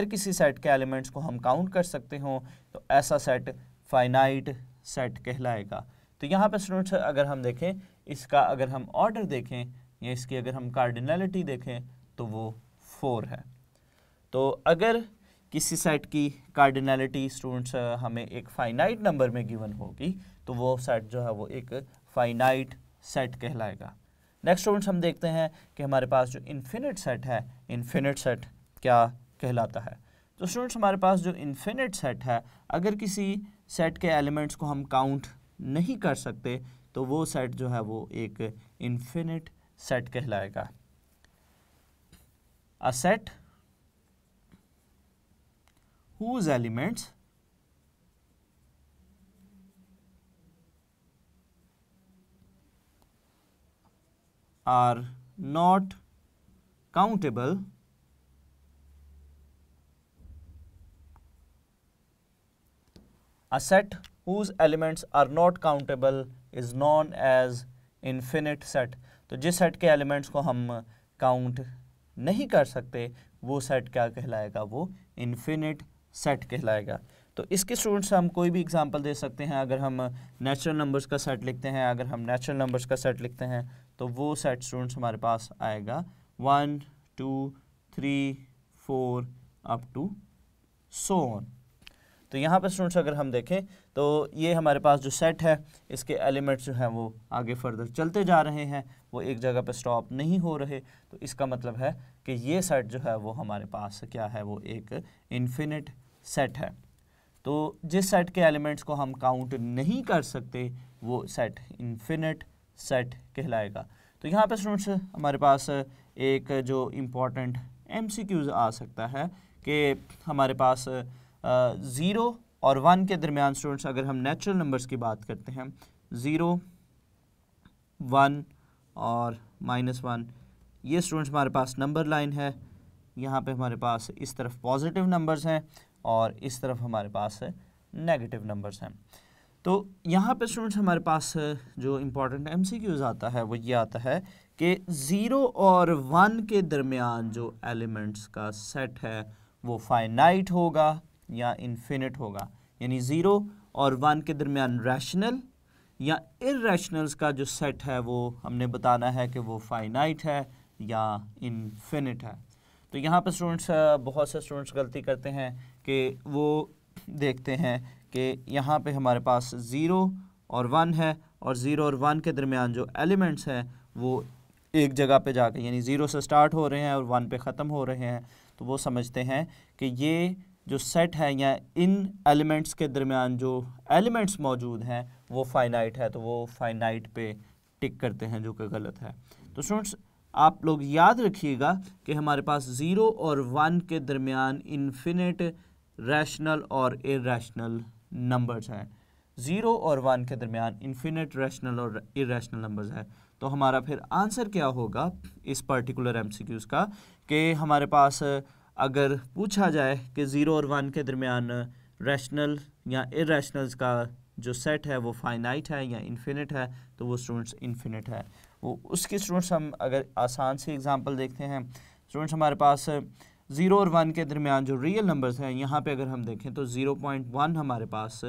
किसी सेट के एलिमेंट्स को हम काउंट कर सकते हो तो ऐसा सेट फाइनाइट सेट कहलाएगा। तो यहाँ पे स्टूडेंट्स अगर हम देखें इसका अगर हम ऑर्डर देखें या इसकी अगर हम कार्डिनैलिटी देखें तो वो 4 है। तो अगर किसी सेट की कार्डिनैलिटी स्टूडेंट्स हमें एक फाइनाइट नंबर में गिवन होगी तो वो सेट जो है वो एक फाइनाइट सेट कहलाएगा। नेक्स्ट स्टूडेंट्स हम देखते हैं कि हमारे पास जो इन्फिनिट सेट है, इन्फिनिट सेट क्या कहलाता है। तो स्टूडेंट्स हमारे पास जो इन्फिनिट सेट है, अगर किसी सेट के एलिमेंट्स को हम काउंट नहीं कर सकते तो वो सेट जो है वो एक इन्फिनिट सेट कहलाएगा। A set whose elements are not countable a set whose elements are not countable is known as infinite set। तो जिस सेट के एलिमेंट्स को हम काउंट नहीं कर सकते वो सेट क्या कहलाएगा, वो इन्फिनिट सेट कहलाएगा। तो इसके स्टूडेंट्स हम कोई भी एग्जांपल दे सकते हैं। अगर हम नेचुरल नंबर्स का सेट लिखते हैं, अगर हम नेचुरल नंबर्स का सेट लिखते हैं तो वो सेट स्टूडेंट्स हमारे पास आएगा 1 2 3 4 अप टू सो ऑन। तो यहाँ पर स्टूडेंट्स अगर हम देखें तो ये हमारे पास जो सेट है इसके एलिमेंट्स जो हैं वो आगे फर्दर चलते जा रहे हैं, वो एक जगह पर स्टॉप नहीं हो रहे। तो इसका मतलब है कि ये सेट जो है वो हमारे पास क्या है, वो एक इन्फिनिट सेट है। तो जिस सेट के एलिमेंट्स को हम काउंट नहीं कर सकते वो सेट इन्फिनिट सेट कहलाएगा। तो यहाँ पर स्टूडेंट्स हमारे पास एक जो इम्पोर्टेंट MCQs आ सकता है कि हमारे पास 0 और 1 के दरमियान स्टूडेंट्स अगर हम नेचुरल नंबर्स की बात करते हैं 0 1 और -1, ये स्टूडेंट्स हमारे पास नंबर लाइन है। यहाँ पे हमारे पास इस तरफ पॉजिटिव नंबर्स हैं और इस तरफ हमारे पास नेगेटिव नंबर्स हैं। तो यहाँ पे स्टूडेंट्स हमारे पास जो इम्पोर्टेंट MCQs आता है वो ये आता है कि 0 और 1 के दरमियान जो एलिमेंट्स का सेट है वो फाइनाइट होगा या इन्फिनिट होगा। यानी 0 और 1 के दरमियान रैशनल या इररेशनल्स का जो सेट है वो हमने बताना है कि वो फाइनाइट है या इन्फिनिट है। तो यहाँ पर स्टूडेंट्स बहुत से स्टूडेंट्स गलती करते हैं कि वो देखते हैं कि यहाँ पे हमारे पास 0 और 1 है और 0 और 1 के दरमियान जो एलिमेंट्स हैं वो एक जगह पे जाकर यानी 0 से स्टार्ट हो रहे हैं और 1 पे ख़त्म हो रहे हैं। तो वो समझते हैं कि ये जो सेट है या इन एलिमेंट्स के दरमियान जो एलिमेंट्स मौजूद हैं वो फाइनाइट है, तो वो फाइनाइट पे टिक करते हैं, जो कि गलत है। तो स्टूडेंट्स आप लोग याद रखिएगा कि हमारे पास 0 और 1 के दरमियान इन्फिनिट रैशनल और इररेशनल नंबर्स हैं। 0 और 1 के दरमियान इन्फिनिट रैशनल और इररेशनल नंबर्स है। तो हमारा फिर आंसर क्या होगा इस पर्टिकुलर MCQs का कि हमारे पास अगर पूछा जाए कि 0 और 1 के दरमियान रैशनल या इररेशनल्स का जो सेट है वो फाइनाइट है या इन्फिनिट है, तो वो स्टूडेंट्स इन्फिनिट है। वो उसके स्टूडेंट्स हम अगर आसान सी एग्जांपल देखते हैं स्टूडेंट्स, हमारे पास 0 और 1 के दरमियान जो रियल नंबर्स हैं यहाँ पे अगर हम देखें तो 0.1 हमारे पास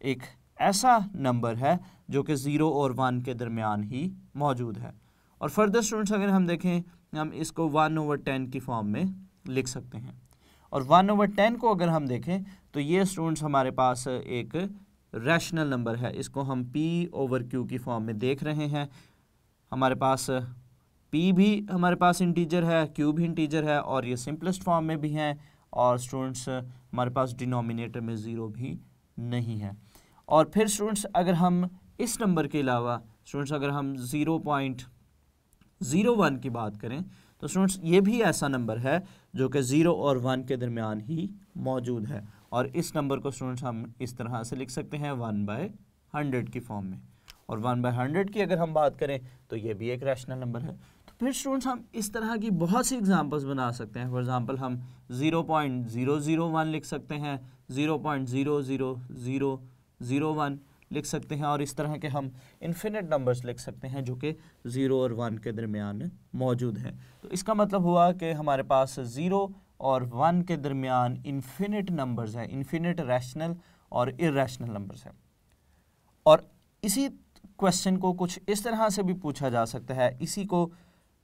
एक ऐसा नंबर है जो कि 0 और 1 के दरमियान ही मौजूद है। और फर्दर स्टूडेंट्स अगर हम देखें हम इसको 1/10 की फॉर्म में लिख सकते हैं। और 1/10 को अगर हम देखें तो ये स्टूडेंट्स हमारे पास एक रैशनल नंबर है, इसको हम P/Q की फॉर्म में देख रहे हैं। हमारे पास P भी हमारे पास इंटीजर है, Q भी इंटीजर है और ये सिंपलेस्ट फॉर्म में भी हैं। और स्टूडेंट्स हमारे पास डिनोमिनेटर में 0 भी नहीं है। और फिर स्टूडेंट्स अगर हम इस नंबर के अलावा स्टूडेंट्स अगर हम 0.01 की बात करें तो स्टूडेंट्स ये भी ऐसा नंबर है जो कि 0 और 1 के दरमियान ही मौजूद है। और इस नंबर को स्टूडेंट्स हम इस तरह से लिख सकते हैं 1/100 की फॉर्म में। और 1/100 की अगर हम बात करें तो ये भी एक रैशनल नंबर है। तो फिर स्टूडेंट्स हम इस तरह की बहुत सी एग्जांपल्स बना सकते हैं। फॉर एग्जांपल हम 0.001 लिख सकते हैं, 0.00001 लिख सकते हैं और इस तरह के हम इन्फिनिट नंबर्स लिख सकते हैं जो कि 0 और 1 के दरमियान मौजूद हैं। तो इसका मतलब हुआ कि हमारे पास 0 और 1 के दरमियान इन्फिनिट नंबर्स हैं, इन्फिनिट रैशनल और इररेशनल नंबर्स हैं। और इसी क्वेश्चन को कुछ इस तरह से भी पूछा जा सकता है, इसी को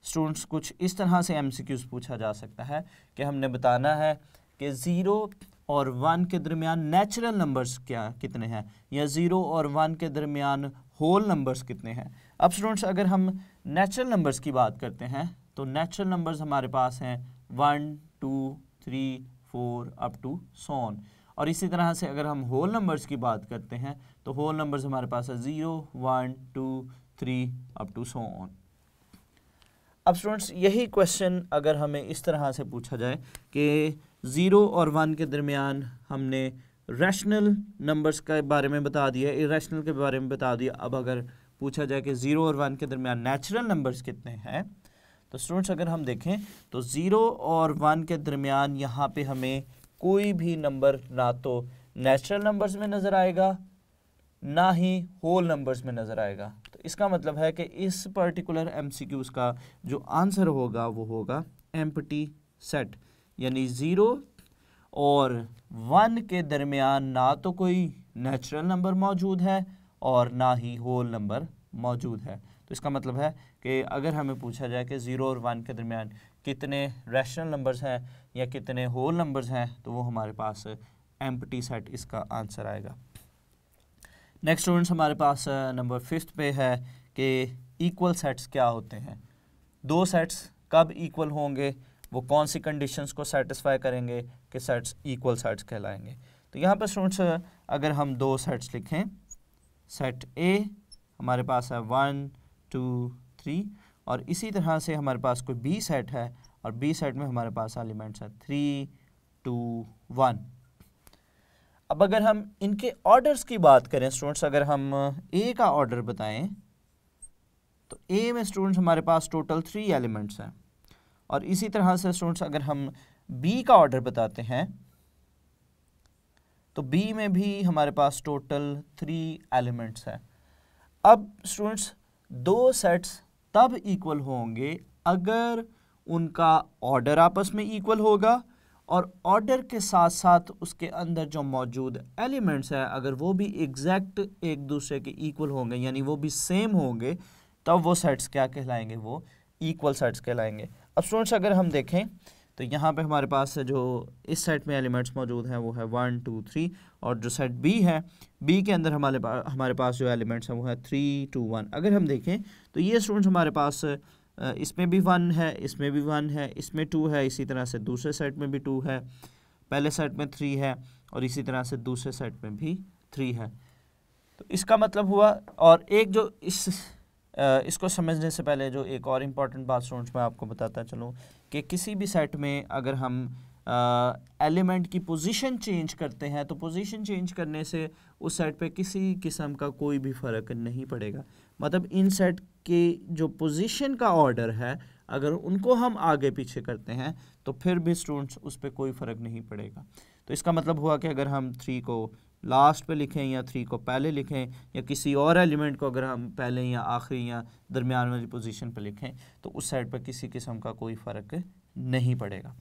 स्टूडेंट्स कुछ इस तरह से MCQs पूछा जा सकता है कि हमने बताना है कि 0 और 1 के दरमियान नेचुरल नंबर्स कितने हैं या 0 और 1 के दरमियान होल नंबर्स कितने हैं। अब स्टूडेंट्स अगर हम नेचुरल नंबर्स की बात करते हैं तो नेचुरल नंबर्स हमारे पास हैं 1 2 3 4 अप टू सो ऑन। और इसी तरह से अगर हम होल नंबर्स की बात करते हैं तो होल नंबर्स हमारे पास है 0 1 2 3 अप टू सो ऑन। अब स्टूडेंट्स यही क्वेश्चन अगर हमें इस तरह से पूछा जाए कि 0 और 1 के दरमियान हमने रैशनल नंबर्स के बारे में बता दिया, इरेशनल के बारे में बता दिया, अब अगर पूछा जाए कि 0 और 1 के दरमियान नेचुरल नंबर्स कितने हैं, तो स्टूडेंट्स अगर हम देखें तो 0 और 1 के दरमियान यहाँ पे हमें कोई भी नंबर ना तो नेचुरल नंबर्स में नज़र आएगा ना ही होल नंबर्स में नज़र आएगा। तो इसका मतलब है कि इस पर्टिकुलर MCQs का जो आंसर होगा वो होगा एम्प्टी सेट, यानी 0 और 1 के दरमियान ना तो कोई नेचुरल नंबर मौजूद है और ना ही होल नंबर मौजूद है। तो इसका मतलब है कि अगर हमें पूछा जाए कि 0 और 1 के दरमियान कितने रैशनल नंबर्स हैं या कितने होल नंबर्स हैं, तो वो हमारे पास एम्प्टी सेट इसका आंसर आएगा। नेक्स्ट स्टूडेंट्स हमारे पास नंबर 5 पे है कि इक्वल सेट्स क्या होते हैं। दो सेट्स कब इक्वल होंगे, वो कौन सी कंडीशंस को सेटिस्फाई करेंगे कि सेट्स इक्वल सेट्स कहलाएंगे। तो यहाँ पर स्टूडेंट्स अगर हम दो सेट्स लिखें, सेट ए हमारे पास है 1 2 3 और इसी तरह से हमारे पास कोई बी सेट है और बी सेट में हमारे पास एलिमेंट्स है 3 2 1। अब अगर हम इनके ऑर्डर्स की बात करें स्टूडेंट्स, अगर हम ए का ऑर्डर बताएं तो ए में स्टूडेंट्स हमारे पास टोटल 3 एलिमेंट्स हैं और इसी तरह से स्टूडेंट्स अगर हम बी का ऑर्डर बताते हैं तो बी में भी हमारे पास टोटल 3 एलिमेंट्स हैं। अब स्टूडेंट्स दो सेट्स तब इक्वल होंगे अगर उनका ऑर्डर आपस में इक्वल होगा और ऑर्डर के साथ साथ उसके अंदर जो मौजूद एलिमेंट्स हैं अगर वो भी एग्जैक्ट एक दूसरे के इक्वल होंगे, यानी वो भी सेम होंगे, तब वो सेट्स क्या कहलाएंगे, वो इक्वल सेट्स कहलाएंगे। अब स्टूडेंट्स अगर हम देखें तो यहाँ पे हमारे पास जो इस सेट में एलिमेंट्स मौजूद हैं वो है 1 2 3 और जो सेट बी है, बी के अंदर हमारे पास जो एलिमेंट्स हैं वो है 3 2 1। अगर हम देखें तो ये स्टूडेंट्स हमारे पास इसमें भी 1 है, इसमें भी 1 है, इसमें 2 है, इसी तरह से दूसरे सेट में भी 2 है, पहले सेट में 3 है और इसी तरह से दूसरे सेट में भी 3 है। तो इसका मतलब हुआ, और एक जो इसको समझने से पहले जो एक और इम्पॉर्टेंट बात स्टूडेंट्स मैं आपको बताता चलूँ कि किसी भी सेट में अगर हम एलिमेंट की पोजीशन चेंज करते हैं तो पोजीशन चेंज करने से उस सेट पे किसी किस्म का कोई भी फ़र्क नहीं पड़ेगा। मतलब इन सेट के जो पोजीशन का ऑर्डर है अगर उनको हम आगे पीछे करते हैं तो फिर भी स्टूडेंट्स उस पर कोई फ़र्क नहीं पड़ेगा। तो इसका मतलब हुआ कि अगर हम 3 को लास्ट पे लिखें या 3 को पहले लिखें या किसी और एलिमेंट को अगर हम पहले या आखिरी या दरमियान वाली पोजीशन पे लिखें तो उस सेट पर किसी किस्म का कोई फ़र्क नहीं पड़ेगा।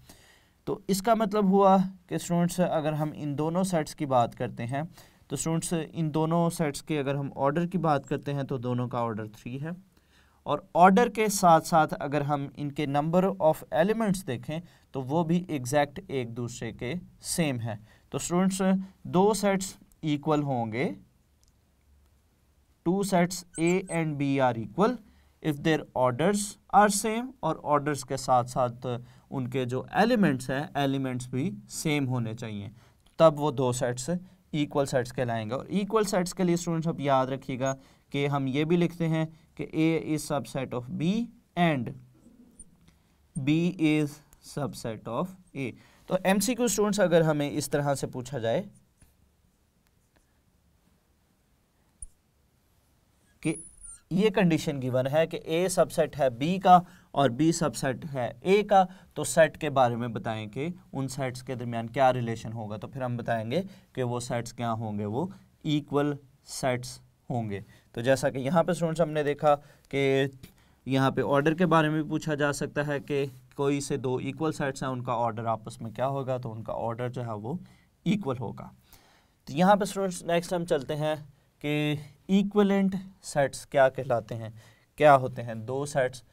तो इसका मतलब हुआ कि स्टूडेंट्स अगर हम इन दोनों सेट्स की बात करते हैं तो स्टूडेंट्स इन दोनों सेट्स के अगर हम ऑर्डर की बात करते हैं तो दोनों का ऑर्डर 3 है और ऑर्डर के साथ साथ अगर हम इनके नंबर ऑफ़ एलिमेंट्स देखें तो वो भी एग्जैक्ट एक दूसरे के सेम है। तो स्टूडेंट्स दो सेट्स इक्वल होंगे, two sets A and B are equal if their orders are same, और ऑर्डर्स के साथ साथ उनके जो एलिमेंट्स हैं एलिमेंट्स भी सेम होने चाहिए, तब वो दो सेट्स इक्वल सेट्स कहलाएंगे। और इक्वल सेट्स के लिए स्टूडेंट्स अब याद रखिएगा कि हम ये भी लिखते हैं कि A is subset of B and B is subset of A. तो MCQ स्टूडेंट्स अगर हमें इस तरह से पूछा जाए कि ये कंडीशन गिवन है कि ए सबसेट है बी का और बी सबसेट है ए का, तो सेट के बारे में बताएं कि उन सेट्स के दरमियान क्या रिलेशन होगा, तो फिर हम बताएंगे कि वो सेट्स क्या होंगे, वो इक्वल सेट्स होंगे। तो जैसा कि यहाँ पे स्टूडेंट्स हमने देखा कि यहाँ पे ऑर्डर के बारे में भी पूछा जा सकता है कि कोई से दो इक्वल सेट्स हैं, उनका ऑर्डर आपस में क्या होगा, तो उनका ऑर्डर जो है वो इक्वल होगा। तो यहाँ पे स्टूडेंट्स नेक्स्ट हम चलते हैं कि इक्विवेलेंट सेट्स क्या कहलाते हैं, क्या होते हैं दो सेट्स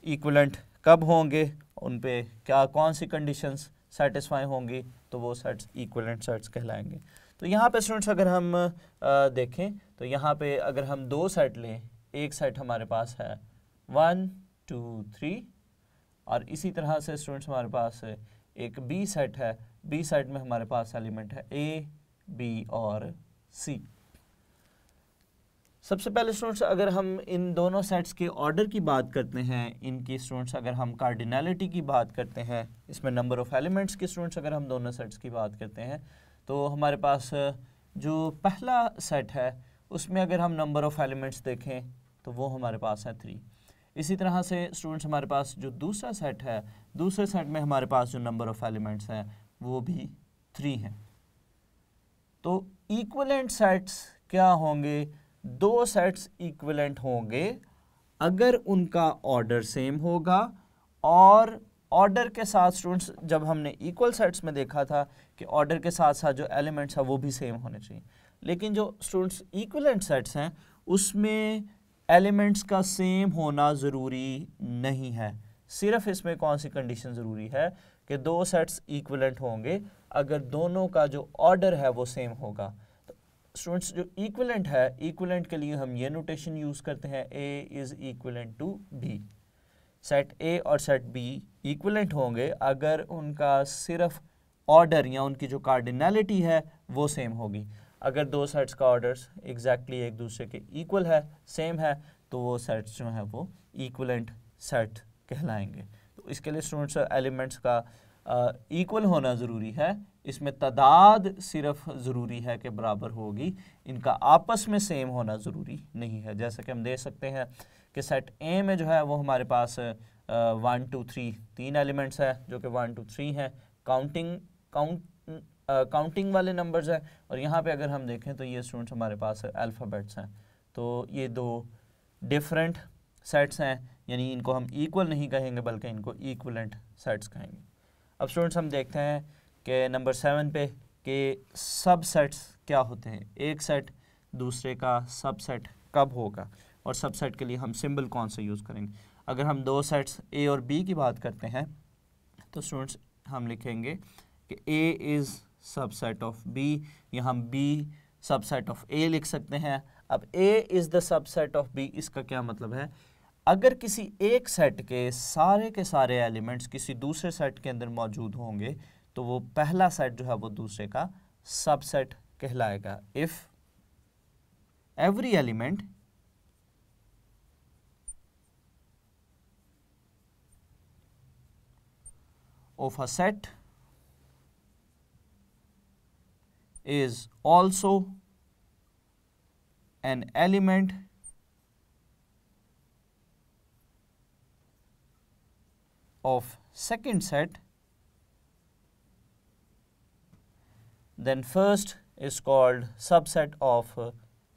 इक्विवेलेंट कब होंगे, उन पे क्या कौन सी कंडीशंस सेटिस्फाई होंगी, तो वो सेट्स इक्विवेलेंट सेट्स कहलाएंगे। तो यहाँ पे स्टूडेंट्स अगर हम देखें तो यहाँ पे अगर हम दो सेट लें, एक सेट हमारे पास है 1 2 3 और इसी तरह से स्टूडेंट्स हमारे पास एक बी सेट है, बी सेट में हमारे पास एलिमेंट है ए बी और सी। सबसे पहले स्टूडेंट्स अगर हम इन दोनों सेट्स के ऑर्डर की बात करते हैं, इनकी स्टूडेंट्स अगर हम कार्डिनैलिटी की बात करते हैं, इसमें नंबर ऑफ़ एलिमेंट्स की स्टूडेंट्स अगर हम दोनों सेट्स की बात करते हैं, तो हमारे पास जो पहला सेट है उसमें अगर हम नंबर ऑफ़ एलिमेंट्स देखें तो वो हमारे पास है 3। इसी तरह से स्टूडेंट्स हमारे पास जो दूसरा सेट है, दूसरे सेट में हमारे पास जो नंबर ऑफ़ एलिमेंट्स हैं वो भी 3 हैं। तो इक्विवेलेंट सेट्स क्या होंगे? दो सेट्स इक्विवेलेंट होंगे अगर उनका ऑर्डर सेम होगा, और ऑर्डर के साथ स्टूडेंट्स जब हमने इक्वल सेट्स में देखा था कि ऑर्डर के साथ साथ जो एलिमेंट्स हैं वो भी सेम होने चाहिए, लेकिन जो स्टूडेंट्स इक्विवेलेंट सेट्स हैं उसमें एलिमेंट्स का सेम होना ज़रूरी नहीं है। सिर्फ इसमें कौन सी कंडीशन ज़रूरी है कि दो सेट्स इक्विवेलेंट होंगे अगर दोनों का जो ऑर्डर है वो सेम होगा। तो स्टूडेंट्स जो इक्विवेलेंट है, इक्विवेलेंट के लिए हम ये नोटेशन यूज़ करते हैं, A is equivalent to B। Set A और सेट B इक्विवेलेंट होंगे अगर उनका सिर्फ ऑर्डर या उनकी जो कार्डिनैलिटी है वो सेम होगी। अगर दो सेट्स का ऑर्डर्स एग्जैक्टली एक दूसरे के इक्वल है, सेम है, तो वो सेट्स जो हैं वो इक्विवेलेंट सेट कहलाएंगे। तो इसके लिए स्टूडेंट्स एलिमेंट्स का इक्वल होना ज़रूरी है, इसमें तादाद सिर्फ ज़रूरी है कि बराबर होगी, इनका आपस में सेम होना ज़रूरी नहीं है। जैसा कि हम देख सकते हैं कि सेट ए में जो है वो हमारे पास 1 2 3 3 एलिमेंट्स है जो कि 1 2 3 हैं, काउंटिंग वाले नंबर्स हैं, और यहाँ पे अगर हम देखें तो ये स्टूडेंट्स हमारे पास अल्फ़ाबेट्स हैं। तो ये दो डिफरेंट सेट्स हैं, यानी इनको हम इक्वल नहीं कहेंगे बल्कि इनको इक्विवेलेंट सेट्स कहेंगे। अब स्टूडेंट्स हम देखते हैं कि नंबर 7 पे कि सब सेट्स क्या होते हैं, एक सेट दूसरे का सब सेट कब होगा, और सब सेट के लिए हम सिंबल कौन सा यूज़ करेंगे। अगर हम दो सेट्स ए और बी की बात करते हैं तो स्टूडेंट्स हम लिखेंगे कि A is subset of B, या हम बी सबसेट ऑफ ए लिख सकते हैं। अब A is the subset of B, इसका क्या मतलब है? अगर किसी एक सेट के सारे एलिमेंट्स किसी दूसरे सेट के अंदर मौजूद होंगे तो वो पहला सेट जो है वो दूसरे का सबसेट कहलाएगा। If every element of a set is also an element of second set, then first is called subset of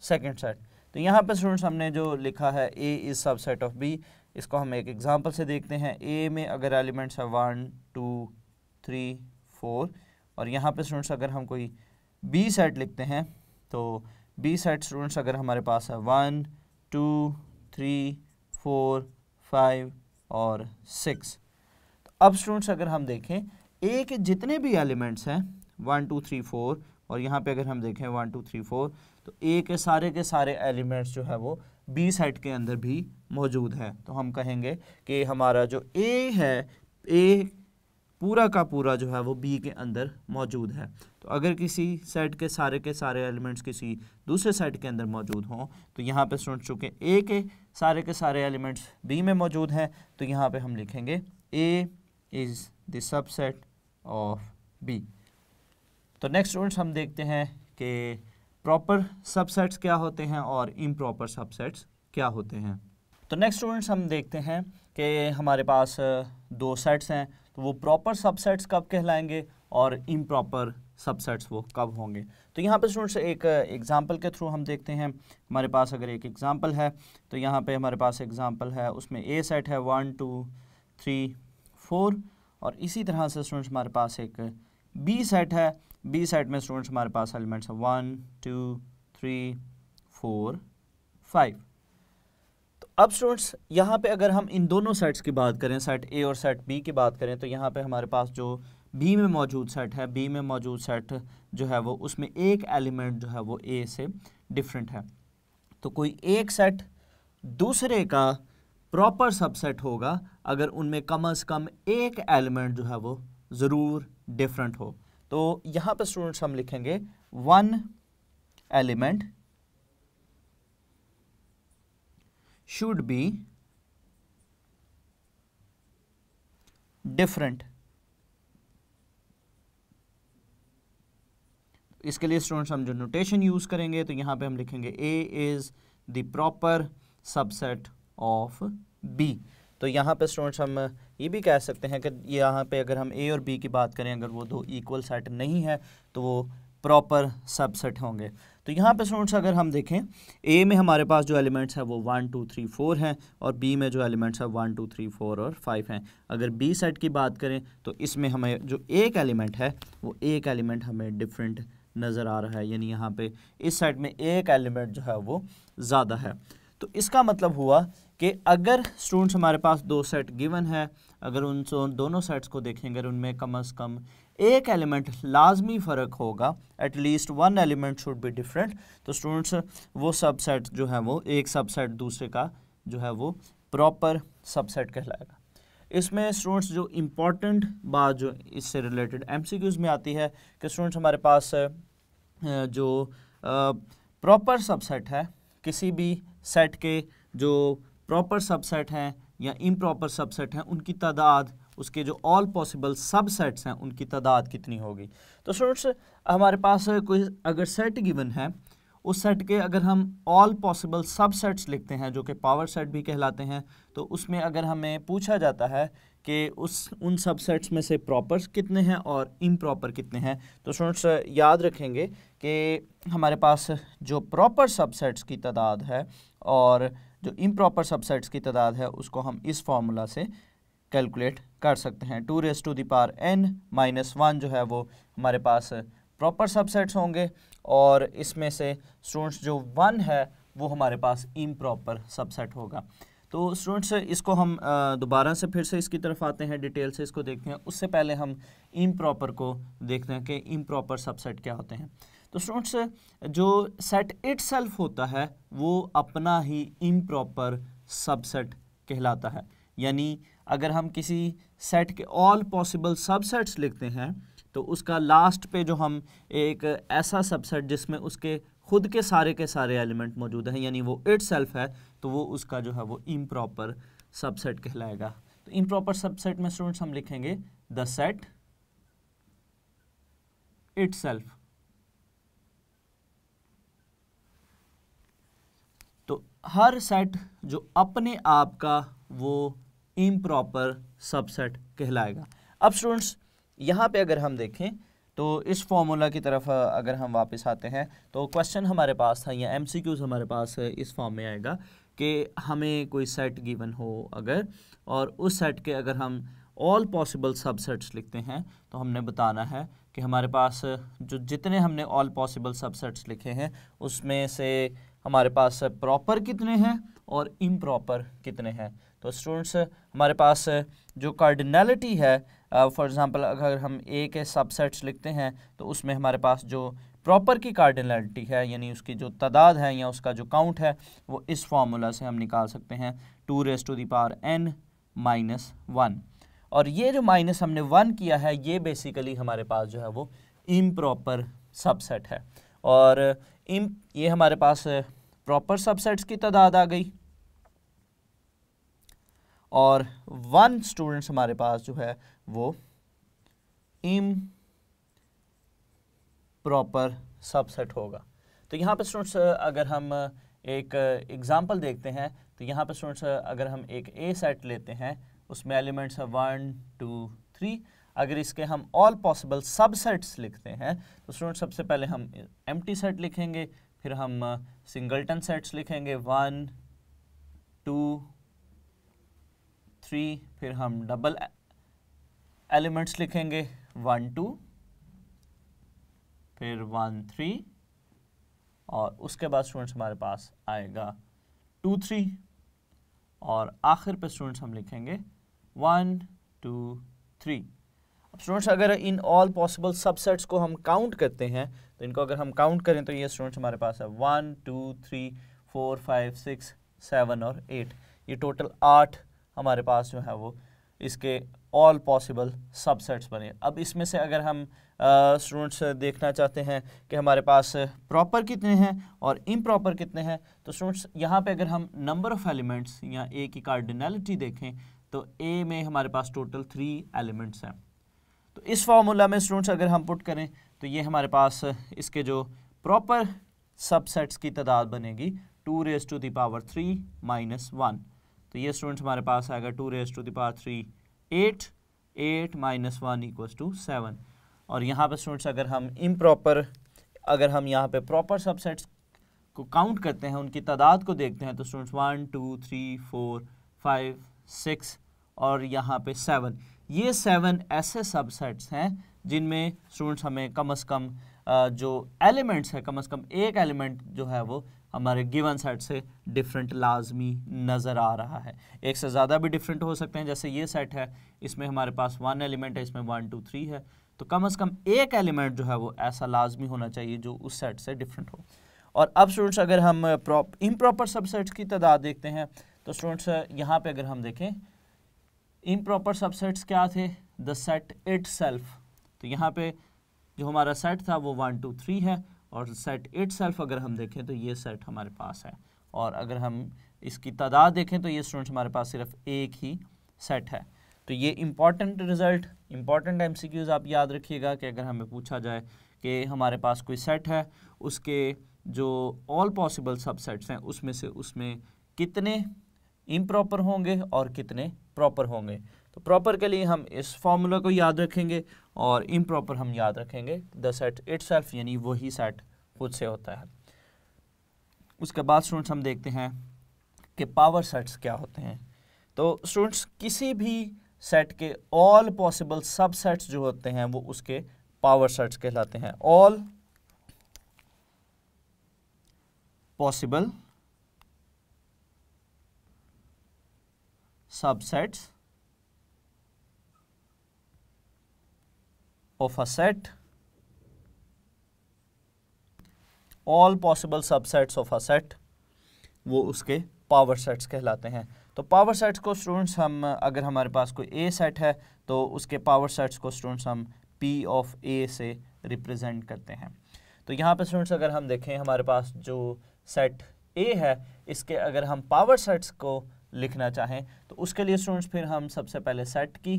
second set। तो यहाँ पर स्टूडेंट्स हमने जो लिखा है A is subset of B, इसको हम एक एग्जांपल से देखते हैं। A में अगर एलिमेंट्स है 1 2 3 4, और यहाँ पे स्टूडेंट्स अगर हम कोई B सेट लिखते हैं तो B सेट स्टूडेंट्स अगर हमारे पास है 1 2 3 4 5 और 6। तो अब स्टूडेंट्स अगर हम देखें A के जितने भी एलिमेंट्स हैं 1 2 3 4, और यहाँ पे अगर हम देखें 1 2 3 4, तो A के सारे एलिमेंट्स जो है वो B सेट के अंदर भी मौजूद है। तो हम कहेंगे कि हमारा जो A है, A पूरा का पूरा जो है वो B के अंदर मौजूद है। तो अगर किसी सेट के सारे एलिमेंट्स किसी दूसरे सेट के अंदर मौजूद हों तो यहाँ पे स्टूडेंट्स चूँकि A के सारे एलिमेंट्स B में मौजूद हैं तो यहाँ पे हम लिखेंगे A is the subset of B। तो नेक्स्ट स्टूडेंट्स हम देखते हैं कि प्रॉपर सबसेट्स क्या होते हैं और इम्प्रॉपर सबसेट्स क्या होते हैं। तो नेक्स्ट स्टूडेंट्स हम देखते हैं कि हमारे पास दो सेट्स हैं, तो वो प्रॉपर सबसेट्स कब कहलाएंगे और इम्प्रॉपर सबसेट्स वो कब होंगे। तो यहाँ पे स्टूडेंट्स एक एग्जांपल के थ्रू हम देखते हैं। हमारे पास अगर एक एग्जांपल है तो यहाँ पे हमारे पास एग्जांपल है, उसमें A सेट है 1 2 3 4, और इसी तरह से स्टूडेंट्स हमारे पास एक B सेट है। B सेट में स्टूडेंट्स हमारे पास एलिमेंट्स हैं 1 2 3 4 5। तो अब स्टूडेंट्स यहाँ पे अगर हम इन दोनों सेट्स की बात करें, सेट A और सेट B की बात करें, तो यहाँ पे हमारे पास जो B में मौजूद सेट है, B में मौजूद सेट जो है वो उसमें एक एलिमेंट जो है वो A से डिफरेंट है। तो कोई एक सेट दूसरे का प्रॉपर सबसेट होगा अगर उनमें कम से कम एक एलिमेंट जो है वो ज़रूर डिफरेंट हो। तो यहाँ पर स्टूडेंट्स हम लिखेंगे 1 एलिमेंट should be different। इसके लिए स्टूडेंट्स हम जो नोटेशन यूज करेंगे तो यहाँ पे हम लिखेंगे A is the proper subset of B। तो यहाँ पे स्टूडेंट्स हम ये भी कह सकते हैं कि यहाँ पे अगर हम A और B की बात करें, अगर वो दो इक्वल सेट नहीं है तो वो प्रॉपर सबसेट होंगे। तो यहाँ पे स्टूडेंट्स अगर हम देखें A में हमारे पास जो एलिमेंट्स है वो 1 2 3 4 हैं और B में जो एलिमेंट्स है 1 2 3 4 और 5 हैं। अगर B सेट की बात करें तो इसमें हमें जो एक एलिमेंट है वो एक एलिमेंट हमें डिफरेंट नज़र आ रहा है, यानी यहाँ पे इस सेट में एक एलिमेंट जो है वो ज़्यादा है। तो इसका मतलब हुआ कि अगर स्टूडेंट्स हमारे पास दो सेट गिवन है, अगर उन दोनों सेट्स को देखेंगे अगर उनमें कम से कम एक एलिमेंट लाजमी फ़र्क होगा, at least one element should be different, तो स्टूडेंट्स वो सबसेट जो है वो एक सबसेट दूसरे का जो है वो प्रॉपर सबसेट कहलाएगा। इसमें स्टूडेंट्स जो इम्पॉर्टेंट बात जो इससे रिलेटेड एमसीक्यूज़ में आती है कि स्टूडेंट्स हमारे पास जो प्रॉपर सबसेट है, किसी भी सेट के जो प्रॉपर सबसेट हैं या इम्प्रॉपर सबसेट हैं उनकी तादाद, उसके जो ऑल पॉसिबल सबसेट्स हैं उनकी तादाद कितनी होगी। तो स्टूडेंट्स हमारे पास कोई अगर सेट गिवन है, उस सेट के अगर हम ऑल पॉसिबल सबसेट्स लिखते हैं जो कि पावर सेट भी कहलाते हैं, तो उसमें अगर हमें पूछा जाता है कि उन सबसेट्स में से प्रॉपर कितने हैं और इम्प्रॉपर कितने हैं, तो स्टूडेंट्स याद रखेंगे कि हमारे पास जो प्रॉपर सबसेट्स की तादाद है और जो इम्प्रॉपर सबसेट्स की तादाद है उसको हम इस फार्मूला से कैलकुलेट कर सकते हैं। 2n-1 जो है वो हमारे पास प्रॉपर सबसेट्स होंगे और इसमें से स्टूडेंट्स जो 1 है वो हमारे पास इम्प्रॉपर सबसेट होगा। तो स्टूडेंट्स इसको हम दोबारा से फिर से इसकी तरफ आते हैं, डिटेल से इसको देखते हैं। उससे पहले हम इम्प्रॉपर को देखते हैं कि इम्प्रॉपर सबसेट क्या होते हैं। तो स्टूडेंट्स जो सेट इटसेल्फ होता है वो अपना ही इम्प्रॉपर सबसेट कहलाता है, यानी अगर हम किसी सेट के ऑल पॉसिबल सबसेट्स लिखते हैं तो उसका लास्ट पे जो हम एक ऐसा सबसेट जिसमें उसके खुद के सारे एलिमेंट मौजूद हैं, यानी वो इटसेल्फ है, तो वो उसका जो है वो इम्प्रॉपर सबसेट कहलाएगा। तो इम्प्रॉपर सबसेट में स्टूडेंट्स हम लिखेंगे द सेट इटसेल्फ। तो हर सेट जो अपने आप का वो इम्प्रॉपर सबसेट कहलाएगा। अब स्टूडेंट्स यहाँ पे अगर हम देखें तो इस फॉर्मूला की तरफ अगर हम वापस आते हैं तो क्वेश्चन हमारे पास था या एमसीक्यूज़ हमारे पास इस फॉर्म में आएगा कि हमें कोई सेट गिवन हो अगर, और उस सेट के अगर हम ऑल पॉसिबल सबसेट्स लिखते हैं तो हमने बताना है कि हमारे पास जो जितने हमने ऑल पॉसिबल सबसेट्स लिखे हैं उसमें से हमारे पास प्रॉपर कितने हैं और इम्प्रॉपर कितने हैं। तो स्टूडेंट्स हमारे पास जो कार्डिनलिटी है, फॉर एग्जांपल अगर हम ए के सबसेट्स लिखते हैं तो उसमें हमारे पास जो प्रॉपर की कार्डिनलिटी है यानी उसकी जो तादाद है या उसका जो काउंट है वो इस फार्मूला से हम निकाल सकते हैं 2n-1। और ये जो माइनस हमने 1 किया है ये बेसिकली हमारे पास जो है वो इम्प्रॉपर सबसेट है, और ये हमारे पास प्रॉपर सबसेट्स की तादाद आ गई और 1 स्टूडेंट्स हमारे पास जो है वो इम्प्रॉपर सबसेट होगा। तो यहाँ पे स्टूडेंट्स अगर हम एक एग्जांपल देखते हैं तो यहाँ पे स्टूडेंट्स अगर हम एक ए सेट लेते हैं उसमें एलिमेंट्स है 1 2 3, अगर इसके हम ऑल पॉसिबल सबसेट्स लिखते हैं तो स्टूडेंट्स सबसे पहले हम एम्प्टी सेट लिखेंगे, फिर हम सिंगलटन सेट्स लिखेंगे 1 2 3, फिर हम डबल एलिमेंट्स लिखेंगे 1 2, फिर 1 3, और उसके बाद स्टूडेंट्स हमारे पास आएगा 2 3, और आखिर पे स्टूडेंट्स हम लिखेंगे 1 2 3। अब स्टूडेंट्स अगर इन ऑल पॉसिबल सबसेट्स को हम काउंट करते हैं तो इनको अगर हम काउंट करें तो ये स्टूडेंट्स हमारे पास है 1 2 3 4 5 6 7 और 8, ये टोटल 8 हमारे पास जो है वो इसके ऑल पॉसिबल सबसेट्स बने। अब इसमें से अगर हम स्टूडेंट्स देखना चाहते हैं कि हमारे पास प्रॉपर कितने हैं और इम्प्रॉपर कितने हैं, तो स्टूडेंट्स यहाँ पे अगर हम नंबर ऑफ एलिमेंट्स या ए की कार्डिनलिटी देखें तो ए में हमारे पास टोटल 3 एलिमेंट्स हैं। तो इस फॉर्मूला में स्टूडेंट्स अगर हम पुट करें तो ये हमारे पास इसके जो प्रॉपर सबसेट्स की तादाद बनेगी 2 raise to the power 3 minus 1। तो ये स्टूडेंट्स हमारे पास आएगा 2 raise to the power 3 8 minus 1 equals to 7। और यहाँ पे स्टूडेंट्स अगर हम इम्प्रॉपर, अगर हम यहाँ पे प्रॉपर सबसेट्स को काउंट करते हैं, उनकी तादाद को देखते हैं, तो स्टूडेंट्स 1 2 3 4 5 6 और यहाँ पे 7, ये 7 ऐसे सबसेट्स हैं जिनमें स्टूडेंट्स हमें कम से कम जो एलिमेंट्स है, कम से कम एक एलिमेंट जो है वो हमारे गिवन सेट से डिफरेंट लाजमी नज़र आ रहा है। एक से ज़्यादा भी डिफरेंट हो सकते हैं, जैसे ये सेट है, इसमें हमारे पास 1 एलिमेंट है, इसमें 1 2 3 है, तो कम से कम एक एलिमेंट जो है वो ऐसा लाजमी होना चाहिए जो उस सेट से डिफरेंट हो। और अब स्टूडेंट्स अगर हम इम्प्रॉपर सबसेट्स की तादाद देखते हैं तो स्टूडेंट्स यहाँ पे अगर हम देखें इम्प्रॉपर सबसेट्स क्या थे, द सेट इटसेल्फ। तो यहाँ पे जो हमारा सेट था वो 1 2 3 है, और सेट इटसेल्फ अगर हम देखें तो ये सेट हमारे पास है। और अगर हम इसकी तादाद देखें तो ये स्टूडेंट्स हमारे पास सिर्फ एक ही सेट है। तो ये इंपॉर्टेंट रिजल्ट, इंपॉर्टेंट एमसीक्यूज़ आप याद रखिएगा कि अगर हमें पूछा जाए कि हमारे पास कोई सेट है, उसके जो ऑल पॉसिबल सबसेट्स हैं उसमें कितने इम्प्रॉपर होंगे और कितने प्रॉपर होंगे। तो प्रॉपर के लिए हम इस फॉर्मूला को याद रखेंगे और इम्प्रॉपर हम याद रखेंगे द सेट इटसेल्फ, यानी वही सेट खुद से होता है। उसके बाद स्टूडेंट्स हम देखते हैं कि पावर सेट्स क्या होते हैं। तो स्टूडेंट्स किसी भी सेट के ऑल पॉसिबल सबसेट्स जो होते हैं वो उसके पावर सेट्स कहलाते हैं। All possible subsets of a set, all possible subsets of a set, वो उसके पावर सेट्स कहलाते हैं। तो पावर सेट्स को स्टूडेंट्स हम, अगर हमारे पास कोई ए सेट है तो उसके पावर सेट्स को स्टूडेंट्स हम P ऑफ A से रिप्रेजेंट करते हैं। तो यहाँ पे स्टूडेंट्स अगर हम देखें हमारे पास जो सेट A है, इसके अगर हम पावर सेट्स को लिखना चाहें तो उसके लिए स्टूडेंट्स फिर हम सबसे पहले सेट की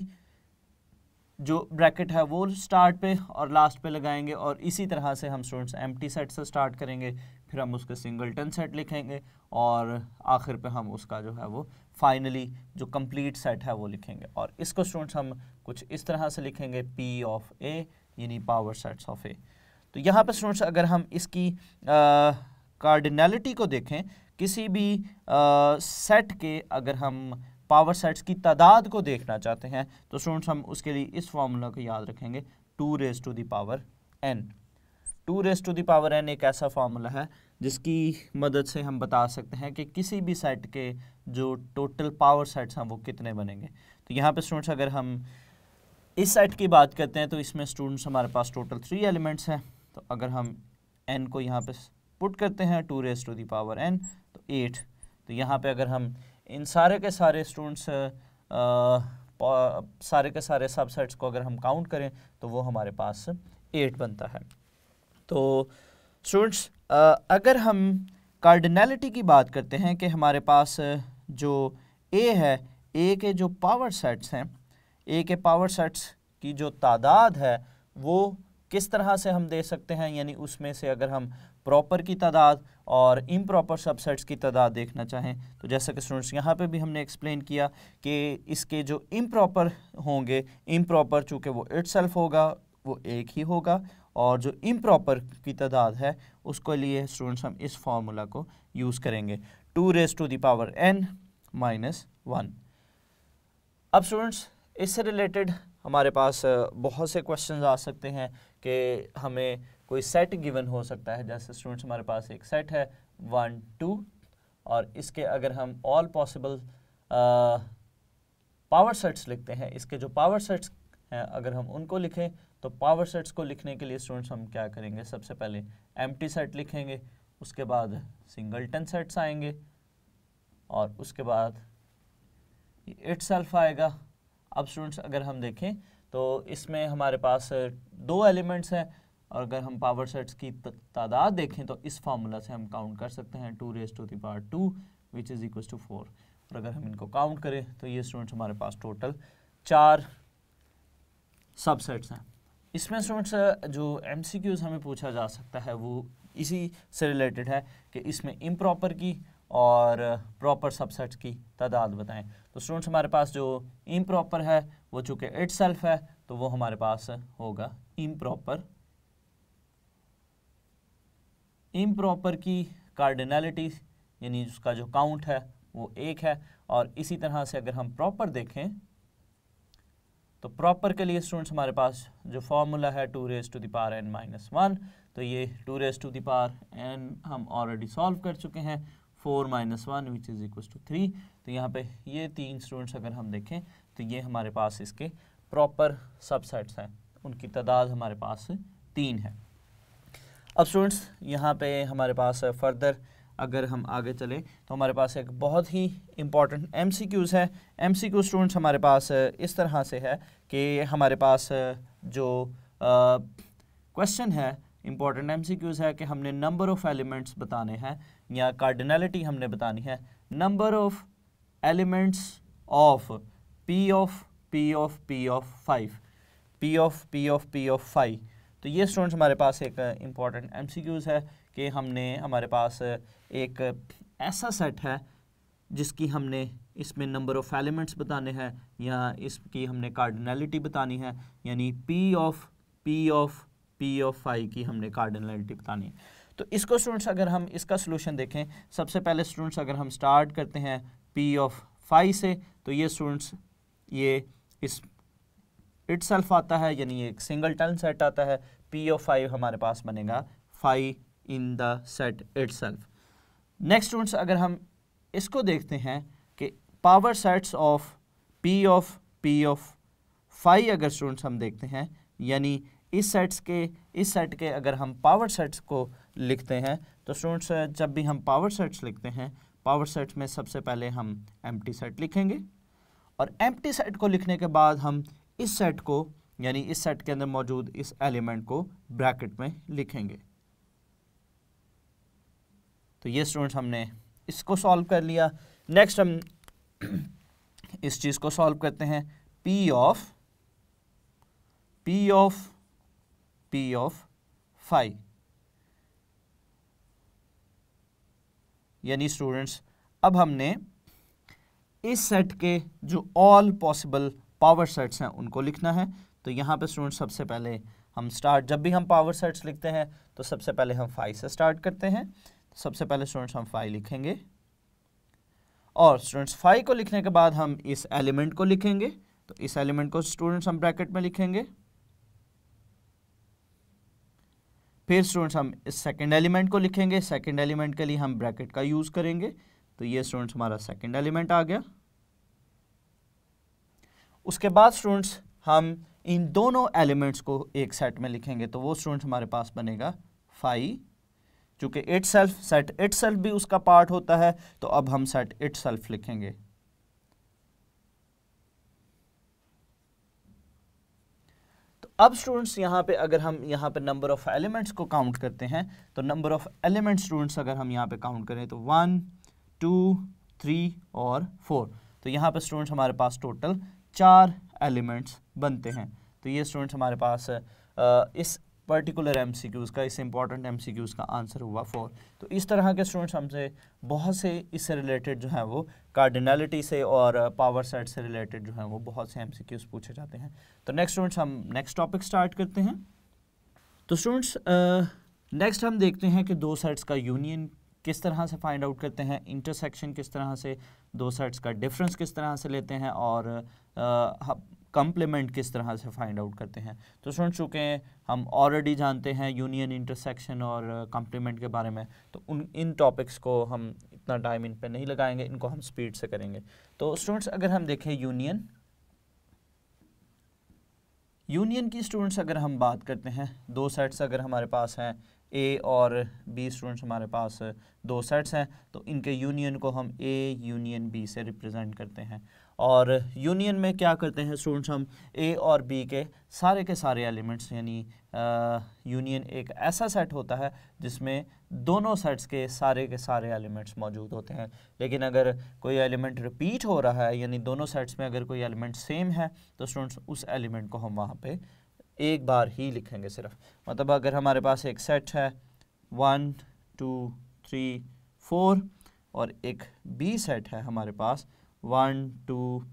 जो ब्रैकेट है वो स्टार्ट पे और लास्ट पे लगाएंगे, और इसी तरह से हम स्टूडेंट्स एम्प्टी सेट से स्टार्ट करेंगे, फिर हम उसके सिंगलटन सेट लिखेंगे और आखिर पे हम उसका जो है वो फाइनली जो कंप्लीट सेट है वो लिखेंगे। और इसको स्टूडेंट्स हम कुछ इस तरह से लिखेंगे P ऑफ A, यानी पावर सेट्स ऑफ A। तो यहाँ पे स्टूडेंट्स अगर हम इसकी कार्डिनलिटी को देखें, किसी भी सेट के अगर हम पावर सेट्स की तादाद को देखना चाहते हैं तो स्टूडेंट्स हम उसके लिए इस फॉर्मूला को याद रखेंगे 2 raise to the power n। 2 raise to the power n एक ऐसा फार्मूला है जिसकी मदद से हम बता सकते हैं कि किसी भी सेट के जो टोटल पावर सेट्स हैं वो कितने बनेंगे। तो यहाँ पे स्टूडेंट्स अगर हम इस सेट की बात करते हैं तो इसमें स्टूडेंट्स हमारे पास टोटल 3 एलिमेंट्स हैं। तो अगर हम n को यहाँ पे पुट करते हैं 2 raise to the power n तो 8। तो यहाँ पे अगर हम इन सारे के सारे स्टूडेंट्स सारे के सारे सबसेट्स को अगर हम काउंट करें तो वो हमारे पास 8 बनता है। तो स्टूडेंट्स अगर हम कार्डिनलिटी की बात करते हैं कि हमारे पास जो A है, A के जो पावर सेट्स हैं, A के पावर सेट्स की जो तादाद है वो किस तरह से हम दे सकते हैं, यानी उसमें से अगर हम प्रॉपर की तादाद और इम्प्रॉपर सबसेट्स की तादाद देखना चाहें तो जैसा कि स्टूडेंट्स यहाँ पे भी हमने एक्सप्लेन किया कि इसके जो इम्प्रॉपर होंगे, इम्प्रॉपर चूँकि वो इटसेल्फ होगा वो एक ही होगा, और जो इम्प्रॉपर की तादाद है उसके लिए स्टूडेंट्स हम इस फार्मूला को यूज़ करेंगे 2 raise to the power n minus 1। अब स्टूडेंट्स इससे रिलेटेड हमारे पास बहुत से क्वेश्चंस आ सकते हैं कि हमें कोई सेट गिवन हो सकता है। जैसे स्टूडेंट्स हमारे पास एक सेट है 1 2 और इसके अगर हम ऑल पॉसिबल पावर सेट्स लिखते हैं, इसके जो पावर सेट्स हैं अगर हम उनको लिखें तो पावर सेट्स को लिखने के लिए स्टूडेंट्स हम क्या करेंगे, सबसे पहले एम्प्टी सेट लिखेंगे, उसके बाद सिंगलटन सेट्स आएंगे और उसके बाद इटसेल्फ आएगा अब स्टूडेंट्स अगर हम देखें तो इसमें हमारे पास 2 एलिमेंट्स हैं, और अगर हम पावर सेट्स की तादाद देखें तो इस फार्मूला से हम काउंट कर सकते हैं 2⁻² विच इज़ इक्वल टू 4। और अगर हम इनको काउंट करें तो ये स्टूडेंट्स हमारे पास टोटल 4 सबसेट्स हैं। इसमें स्टूडेंट्स जो MCQs हमें पूछा जा सकता है वो इसी से रिलेटेड है कि इसमें इम्प्रॉपर की और प्रॉपर सबसेट्स की तादाद बताएं। तो स्टूडेंट्स हमारे पास जो इम्प्रॉपर है वो चूँकि इटसेल्फ है तो वो हमारे पास होगा इम्प्रॉपर की कार्डिनलिटी यानी उसका जो काउंट है वो 1 है। और इसी तरह से अगर हम प्रॉपर देखें तो प्रॉपर के लिए स्टूडेंट्स हमारे पास जो फॉर्मूला है 2⁻n-1, तो ये 2⁻n हम ऑलरेडी सॉल्व कर चुके हैं, 4 - 1 विच इज़ इक्वल टू 3। तो यहाँ पे ये 3 स्टूडेंट्स अगर हम देखें तो ये हमारे पास इसके प्रॉपर सबसेट्स हैं, उनकी तादाद हमारे पास 3 है। अब स्टूडेंट्स यहाँ पे हमारे पास फर्दर अगर हम आगे चले तो हमारे पास एक बहुत ही इम्पॉर्टेंट MCQs है। MCQ स्टूडेंट्स हमारे पास इस तरह से है कि हमारे पास जो क्वेश्चन है इम्पॉर्टेंट MCQs है कि हमने नंबर ऑफ़ एलिमेंट्स बताने हैं या कार्डिनलिटी हमने बतानी है, number of elements of P of 5। तो ये स्टूडेंट्स हमारे पास एक इम्पॉर्टेंट MCQs है कि हमारे पास एक ऐसा सेट है जिसकी हमने इसमें नंबर ऑफ़ एलिमेंट्स बताने हैं या इसकी हमने कार्डिनलिटी बतानी है, यानी P ऑफ 5 की हमने कार्डिनलिटी बतानी है। तो इसको स्टूडेंट्स अगर हम इसका सलूशन देखें, सबसे पहले स्टूडेंट्स अगर हम स्टार्ट करते हैं P ऑफ 5 से, तो ये स्टूडेंट्स ये इस इटसेल्फ आता है, यानी एक सिंगल टर्न सेट आता है। P ऑफ 5 हमारे पास बनेगा 5 in the set itself. Next students अगर हम इसको देखते हैं कि power sets of P of 5 अगर स्टूडेंट्स हम देखते हैं, यानी इस सेट के अगर हम पावर सेट्स को लिखते हैं तो स्टूडेंट्स जब भी हम पावर सेट्स लिखते हैं, पावर सेट्स में सबसे पहले हम एम्प्टी सेट लिखेंगे और एम्प्टी सेट को लिखने के बाद हम इस सेट को यानी इस सेट के अंदर मौजूद इस एलिमेंट को ब्रैकेट में लिखेंगे। तो ये स्टूडेंट्स हमने इसको सॉल्व कर लिया। नेक्स्ट हम इस चीज़ को सॉल्व करते हैं P ऑफ 5, यानी स्टूडेंट्स अब हमने इस सेट के जो ऑल पॉसिबल पावर सेट्स हैं उनको लिखना है। तो यहाँ पे स्टूडेंट्स सबसे पहले हम जब भी हम पावर सेट्स लिखते हैं तो सबसे पहले हम 5 से स्टार्ट करते हैं। सबसे पहले स्टूडेंट्स हम 5 लिखेंगे और स्टूडेंट्स 5 को लिखने के बाद हम इस एलिमेंट को लिखेंगे। तो इस एलिमेंट को स्टूडेंट्स हम ब्रैकेट में लिखेंगे। फिर स्टूडेंट्स हम इस सेकंड एलिमेंट को लिखेंगे। सेकंड एलिमेंट के लिए हम ब्रैकेट का यूज़ करेंगे। तो ये स्टूडेंट्स हमारा सेकंड एलिमेंट आ गया। उसके बाद स्टूडेंट्स हम इन दोनों एलिमेंट्स को एक सेट में लिखेंगे। तो वो स्टूडेंट्स हमारे पास बनेगा 5, चूँकि सेट इटसेल्फ भी उसका पार्ट होता है, तो अब हम सेट इटसेल्फ लिखेंगे। तो अब स्टूडेंट्स यहाँ पे अगर हम यहाँ पे नंबर ऑफ़ एलिमेंट्स को काउंट करते हैं तो नंबर ऑफ़ एलिमेंट्स स्टूडेंट्स अगर हम यहाँ पे काउंट करें तो 1, 2, 3 और 4। तो यहाँ पे स्टूडेंट्स हमारे पास टोटल 4 एलिमेंट्स बनते हैं। तो ये स्टूडेंट्स हमारे पास इस पर्टिकुलर MCQs का, इस इंपॉर्टेंट MCQs का आंसर हुआ 4। तो इस तरह के स्टूडेंट्स हमसे बहुत से इससे रिलेटेड जो है वो कार्डिनलिटी से और पावर सेट से रिलेटेड जो है वो बहुत से MCQs पूछे जाते हैं। तो नेक्स्ट स्टूडेंट्स हम नेक्स्ट टॉपिक स्टार्ट करते हैं। तो स्टूडेंट्स नेक्स्ट हम देखते हैं कि दो सेट्स का यूनियन किस तरह से फाइंड आउट करते हैं, इंटरसेक्शन किस तरह से, दो सेट्स का डिफरेंस किस तरह से लेते हैं और कंप्लीमेंट किस तरह से फाइंड आउट करते हैं। तो स्टूडेंट्स चूँकि हम ऑलरेडी जानते हैं यूनियन, इंटरसेक्शन और कंप्लीमेंट के बारे में, तो इन टॉपिक्स को हम इतना टाइम इन पे नहीं लगाएंगे, इनको हम स्पीड से करेंगे। तो स्टूडेंट्स अगर हम देखें यूनियन की स्टूडेंट्स अगर हम बात करते हैं, दो सेट्स अगर हमारे पास हैं A और B, स्टूडेंट्स हमारे पास दो सेट्स हैं, तो इनके यूनियन को हम A यूनियन B से रिप्रेजेंट करते हैं। और यूनियन में क्या करते हैं स्टूडेंट्स, हम ए और बी के सारे एलिमेंट्स, यानी यूनियन एक ऐसा सेट होता है जिसमें दोनों सेट्स के सारे एलिमेंट्स मौजूद होते हैं। लेकिन अगर कोई एलिमेंट रिपीट हो रहा है, यानी दोनों सेट्स में अगर कोई एलिमेंट सेम है, तो स्टूडेंट्स उस एलिमेंट को हम वहाँ पे एक बार ही लिखेंगे सिर्फ। मतलब अगर हमारे पास एक सेट है 1 2 3 4 और एक बी सेट है हमारे पास 1 2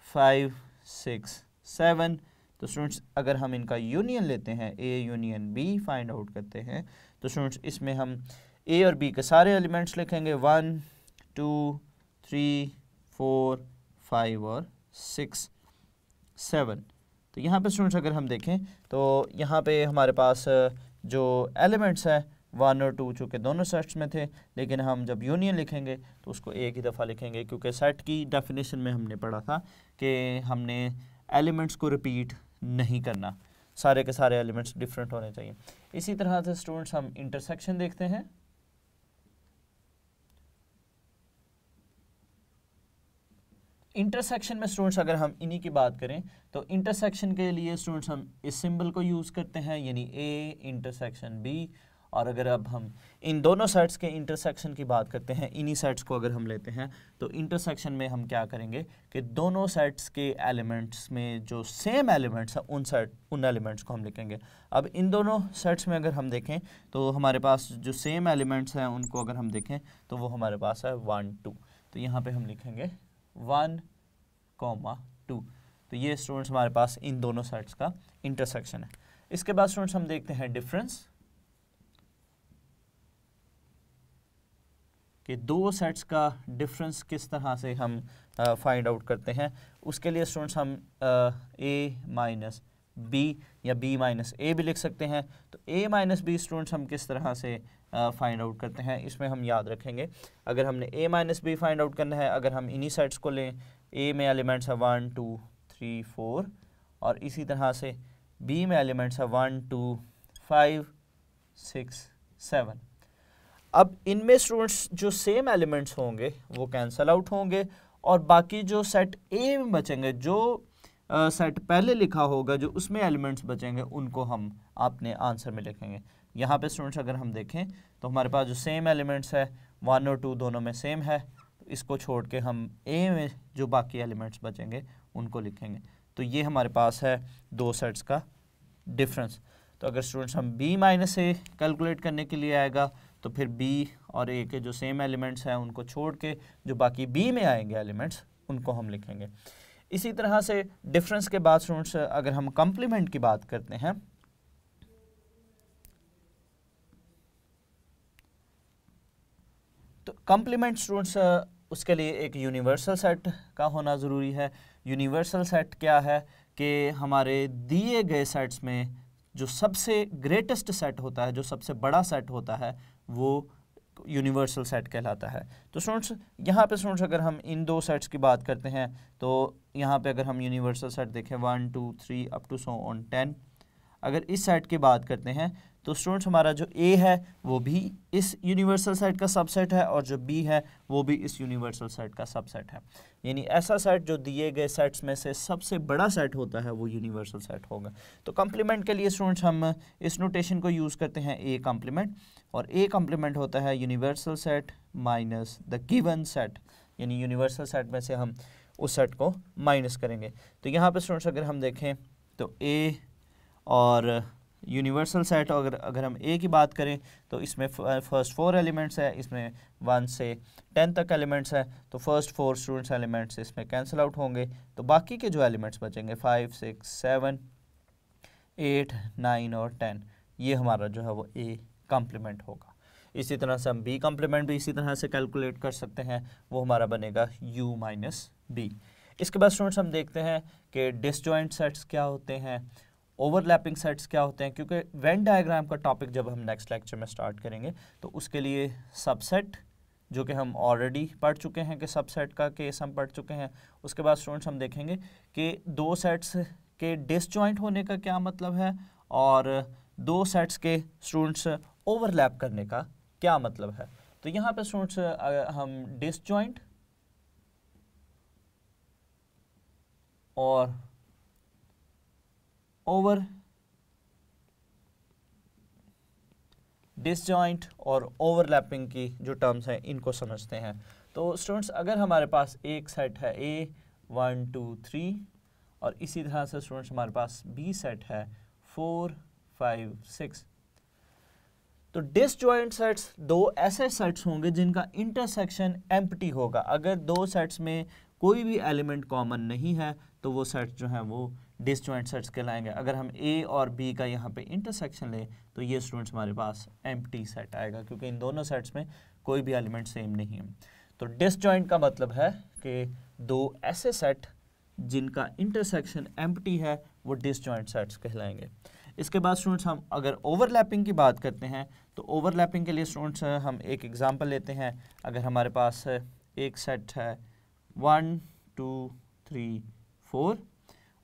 5 6 7, तो स्टूडेंट्स अगर हम इनका यूनियन लेते हैं, A union B find out करते हैं, तो स्टूडेंट्स इसमें हम ए और बी के सारे एलिमेंट्स लिखेंगे 1 2 3 4 5 और 6 7। तो यहाँ पे स्टूडेंट्स अगर हम देखें तो यहाँ पे हमारे पास जो एलिमेंट्स है 1 और 2 चूँकि दोनों सेट्स में थे, लेकिन हम जब यूनियन लिखेंगे तो उसको एक ही दफ़ा लिखेंगे, क्योंकि सेट की डेफिनेशन में हमने पढ़ा था कि हमने एलिमेंट्स को रिपीट नहीं करना, सारे के सारे एलिमेंट्स डिफरेंट होने चाहिए। इसी तरह से स्टूडेंट्स हम इंटरसेक्शन देखते हैं। इंटरसेक्शन में स्टूडेंट्स अगर हम इन्हीं की बात करें तो इंटरसेक्शन के लिए स्टूडेंट्स हम इस सिंबल को यूज़ करते हैं, यानी ए इंटरसेक्शन बी। और अगर अब हम इन दोनों सेट्स के इंटरसेक्शन की बात करते हैं, इन्हीं सेट्स को अगर हम लेते हैं, तो इंटरसेक्शन में हम क्या करेंगे कि दोनों सेट्स के एलिमेंट्स में जो सेम एलिमेंट्स हैं उन एलिमेंट्स को हम लिखेंगे। अब इन दोनों सेट्स में अगर हम देखें तो हमारे पास जो सेम एलिमेंट्स हैं उनको अगर हम देखें तो वो हमारे पास है 1 2, तो यहाँ पर हम लिखेंगे 1 2। तो ये स्टूडेंट्स हमारे पास इन दोनों सेट्स का इंटरसेक्शन है। इसके बाद स्टूडेंट्स हम देखते हैं डिफरेंस, कि दो सेट्स का डिफरेंस किस तरह से हम फाइंड आउट करते हैं। उसके लिए स्टूडेंट्स हम a माइनस बी या b माइनस ए भी लिख सकते हैं। तो a माइनस बी स्टूडेंट्स हम किस तरह से फाइंड आउट करते हैं, इसमें हम याद रखेंगे, अगर हमने a minus B find out करना है, अगर हम इन्हीं सेट्स को लें, a में एलिमेंट्स है 1 2 3 4 और इसी तरह से b में एलिमेंट्स है 1 2 5 6 7। अब इनमें स्टूडेंट्स जो सेम एलिमेंट्स होंगे वो कैंसल आउट होंगे और बाकी जो सेट ए में बचेंगे, जो सेट पहले लिखा होगा, जो उसमें एलिमेंट्स बचेंगे, उनको हम अपने आंसर में लिखेंगे। यहाँ पे स्टूडेंट्स अगर हम देखें तो हमारे पास जो सेम एलिमेंट्स है 1 और 2 दोनों में सेम है, तो इसको छोड़ के हम ए में जो बाकी एलिमेंट्स बचेंगे उनको लिखेंगे। तो ये हमारे पास है दो सेट्स का डिफरेंस। तो अगर स्टूडेंट्स हम b माइनस ए कैलकुलेट करने के लिए आएगा तो फिर b और a के जो सेम एलिमेंट्स हैं उनको छोड़ के जो बाकी b में आएंगे एलिमेंट्स उनको हम लिखेंगे। इसी तरह से डिफरेंस के बाद स्टूडेंट्स अगर हम कंप्लीमेंट की बात करते हैं तो कंप्लीमेंट स्टूडेंट्स उसके लिए एक यूनिवर्सल सेट का होना ज़रूरी है। यूनिवर्सल सेट क्या है कि हमारे दिए गए सेट्स में जो सबसे ग्रेटेस्ट सेट होता है, जो सबसे बड़ा सेट होता है, वो यूनिवर्सल सेट कहलाता है। तो स्टूडेंट्स यहाँ पे स्टूडेंट्स अगर हम इन दो सेट्स की बात करते हैं तो यहाँ पे अगर हम यूनिवर्सल सेट देखें 1 2 3 अप टू सो ऑन 10, अगर इस सेट की बात करते हैं तो स्टूडेंट्स हमारा जो A है वो भी इस यूनिवर्सल सेट का सबसेट है और जो B है वो भी इस यूनिवर्सल सेट का सबसेट है। यानी ऐसा सेट जो दिए गए सेट्स में से सबसे बड़ा सेट होता है वो यूनिवर्सल सेट होगा। तो कम्प्लीमेंट के लिए स्टूडेंट्स हम इस नोटेशन को यूज़ करते हैं A कम्प्लीमेंट, और A कम्प्लीमेंट होता है universal set minus the given set, यानी यूनिवर्सल सेट में से हम उस सेट को माइनस करेंगे। तो यहाँ पर स्टूडेंट्स अगर हम देखें तो A और यूनिवर्सल सेट अगर हम A की बात करें तो इसमें फर्स्ट 4 एलिमेंट्स है, इसमें 1 से 10 तक एलिमेंट्स है, तो फर्स्ट 4 स्टूडेंट्स एलिमेंट्स इसमें कैंसिल आउट होंगे, तो बाकी के जो एलिमेंट्स बचेंगे 5 6 7 8 9 और 10, ये हमारा जो है वो A कम्प्लीमेंट होगा। इसी तरह से हम B कम्प्लीमेंट भी इसी तरह से कैलकुलेट कर सकते हैं, वो हमारा बनेगा U माइनस B। इसके बाद स्टूडेंट्स हम देखते हैं कि डिसजॉइंट सेट्स क्या होते हैं, ओवरलैपिंग सेट्स क्या होते हैं, क्योंकि वेन डायग्राम का टॉपिक जब हम नेक्स्ट लेक्चर में स्टार्ट करेंगे तो उसके लिए सबसेट जो कि हम ऑलरेडी पढ़ चुके हैं कि सबसेट का केस हम पढ़ चुके हैं, उसके बाद स्टूडेंट्स हम देखेंगे कि दो सेट्स के डिसजॉइंट होने का क्या मतलब है और दो सेट्स के स्टूडेंट्स ओवरलैप करने का क्या मतलब है। तो यहाँ पे स्टूडेंट्स हम डिसजॉइंट और ओवर डिसजॉइंट और ओवरलैपिंग की जो टर्म्स हैं इनको समझते हैं। तो स्टूडेंट्स अगर हमारे पास एक सेट है A 1 2 3 और इसी तरह से स्टूडेंट्स हमारे पास B सेट है 4 5 6, तो डिसजॉइंट सेट्स दो ऐसे सेट्स होंगे जिनका इंटरसेक्शन एम्प्टी होगा। अगर दो सेट्स में कोई भी एलिमेंट कॉमन नहीं है तो वो सेट्स जो हैं वो डिसजॉइंट सेट्स कहलाएंगे। अगर हम A और B का यहाँ पे इंटरसेक्शन लें तो ये स्टूडेंट्स हमारे पास एम्प्टी सेट आएगा, क्योंकि इन दोनों सेट्स में कोई भी एलिमेंट सेम नहीं है। तो डिसजॉइंट का मतलब है कि दो ऐसे सेट जिनका इंटरसेक्शन एम्प्टी है वो डिसजॉइंट सेट्स कहलाएंगे। इसके बाद स्टूडेंट्स हम अगर ओवरलैपिंग की बात करते हैं तो ओवरलैपिंग के लिए स्टूडेंट्स हम एक एग्जांपल लेते हैं। अगर हमारे पास एक सेट है 1 2 3 4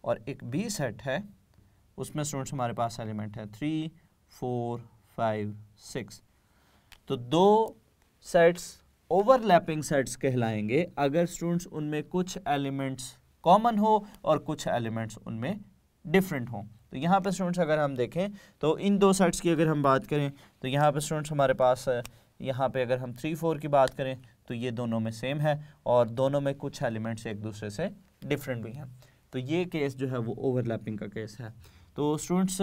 और एक B सेट है, उसमें स्टूडेंट्स हमारे पास एलिमेंट है 3 4 5 6, तो दो सेट्स ओवरलैपिंग सेट्स कहलाएंगे अगर स्टूडेंट्स उनमें कुछ एलिमेंट्स कॉमन हो और कुछ एलिमेंट्स उनमें डिफरेंट हो। तो यहाँ पे स्टूडेंट्स अगर हम देखें तो इन दो सेट्स की अगर हम बात करें तो यहाँ पे स्टूडेंट्स हमारे पास यहाँ पे अगर हम 3 4 की बात करें तो ये दोनों में सेम है और दोनों में कुछ एलिमेंट्स एक दूसरे से डिफरेंट भी हैं। तो ये केस जो है वो ओवरलैपिंग का केस है। तो स्टूडेंट्स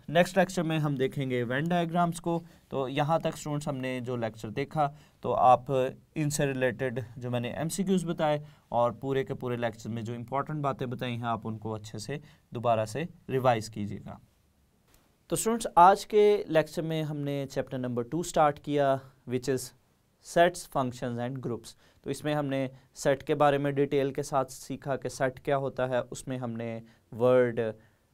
नेक्स्ट लेक्चर में हम देखेंगे वेन डायग्राम्स को। तो यहाँ तक स्टूडेंट्स हमने जो लेक्चर देखा तो आप इनसे रिलेटेड जो मैंने MCQs बताए और पूरे के पूरे लेक्चर में जो इंपॉर्टेंट बातें बताई हैं आप उनको अच्छे से दोबारा से रिवाइज कीजिएगा। तो स्टूडेंट्स आज के लेक्चर में हमने चैप्टर नंबर 2 स्टार्ट किया which is sets functions and groups. तो इसमें हमने सेट के बारे में डिटेल के साथ सीखा कि सेट क्या होता है। उसमें हमने वर्ड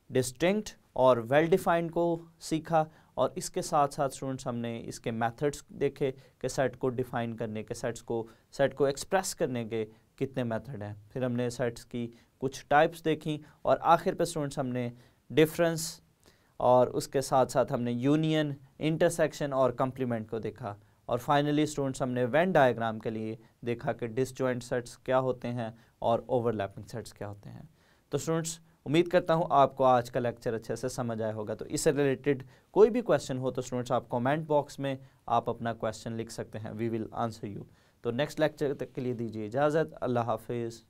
डिस्टिंक्ट और वेल डिफाइंड को सीखा और इसके साथ साथ स्टूडेंट्स हमने इसके मेथड्स देखे कि सेट को डिफाइन करने के, सेट को एक्सप्रेस करने के कितने मेथड हैं। फिर हमने सेट्स की कुछ टाइप्स देखी और आखिर पे स्टूडेंट्स हमने डिफरेंस और उसके साथ साथ हमने यूनियन, इंटरसेक्शन और कंप्लीमेंट को देखा। और फाइनली स्टूडेंट्स हमने वेन डायग्राम के लिए देखा कि डिसजॉइंट सेट्स क्या होते हैं और ओवरलैपिंग सेट्स क्या होते हैं। तो स्टूडेंट्स उम्मीद करता हूँ आपको आज का लेक्चर अच्छे से समझ आया होगा। तो इससे रिलेटेड कोई भी क्वेश्चन हो तो स्टूडेंट्स आप कमेंट बॉक्स में आप अपना क्वेश्चन लिख सकते हैं, वी विल आंसर यू। तो नेक्स्ट लेक्चर तक के लिए दीजिए इजाज़त। अल्लाह हाफिज़।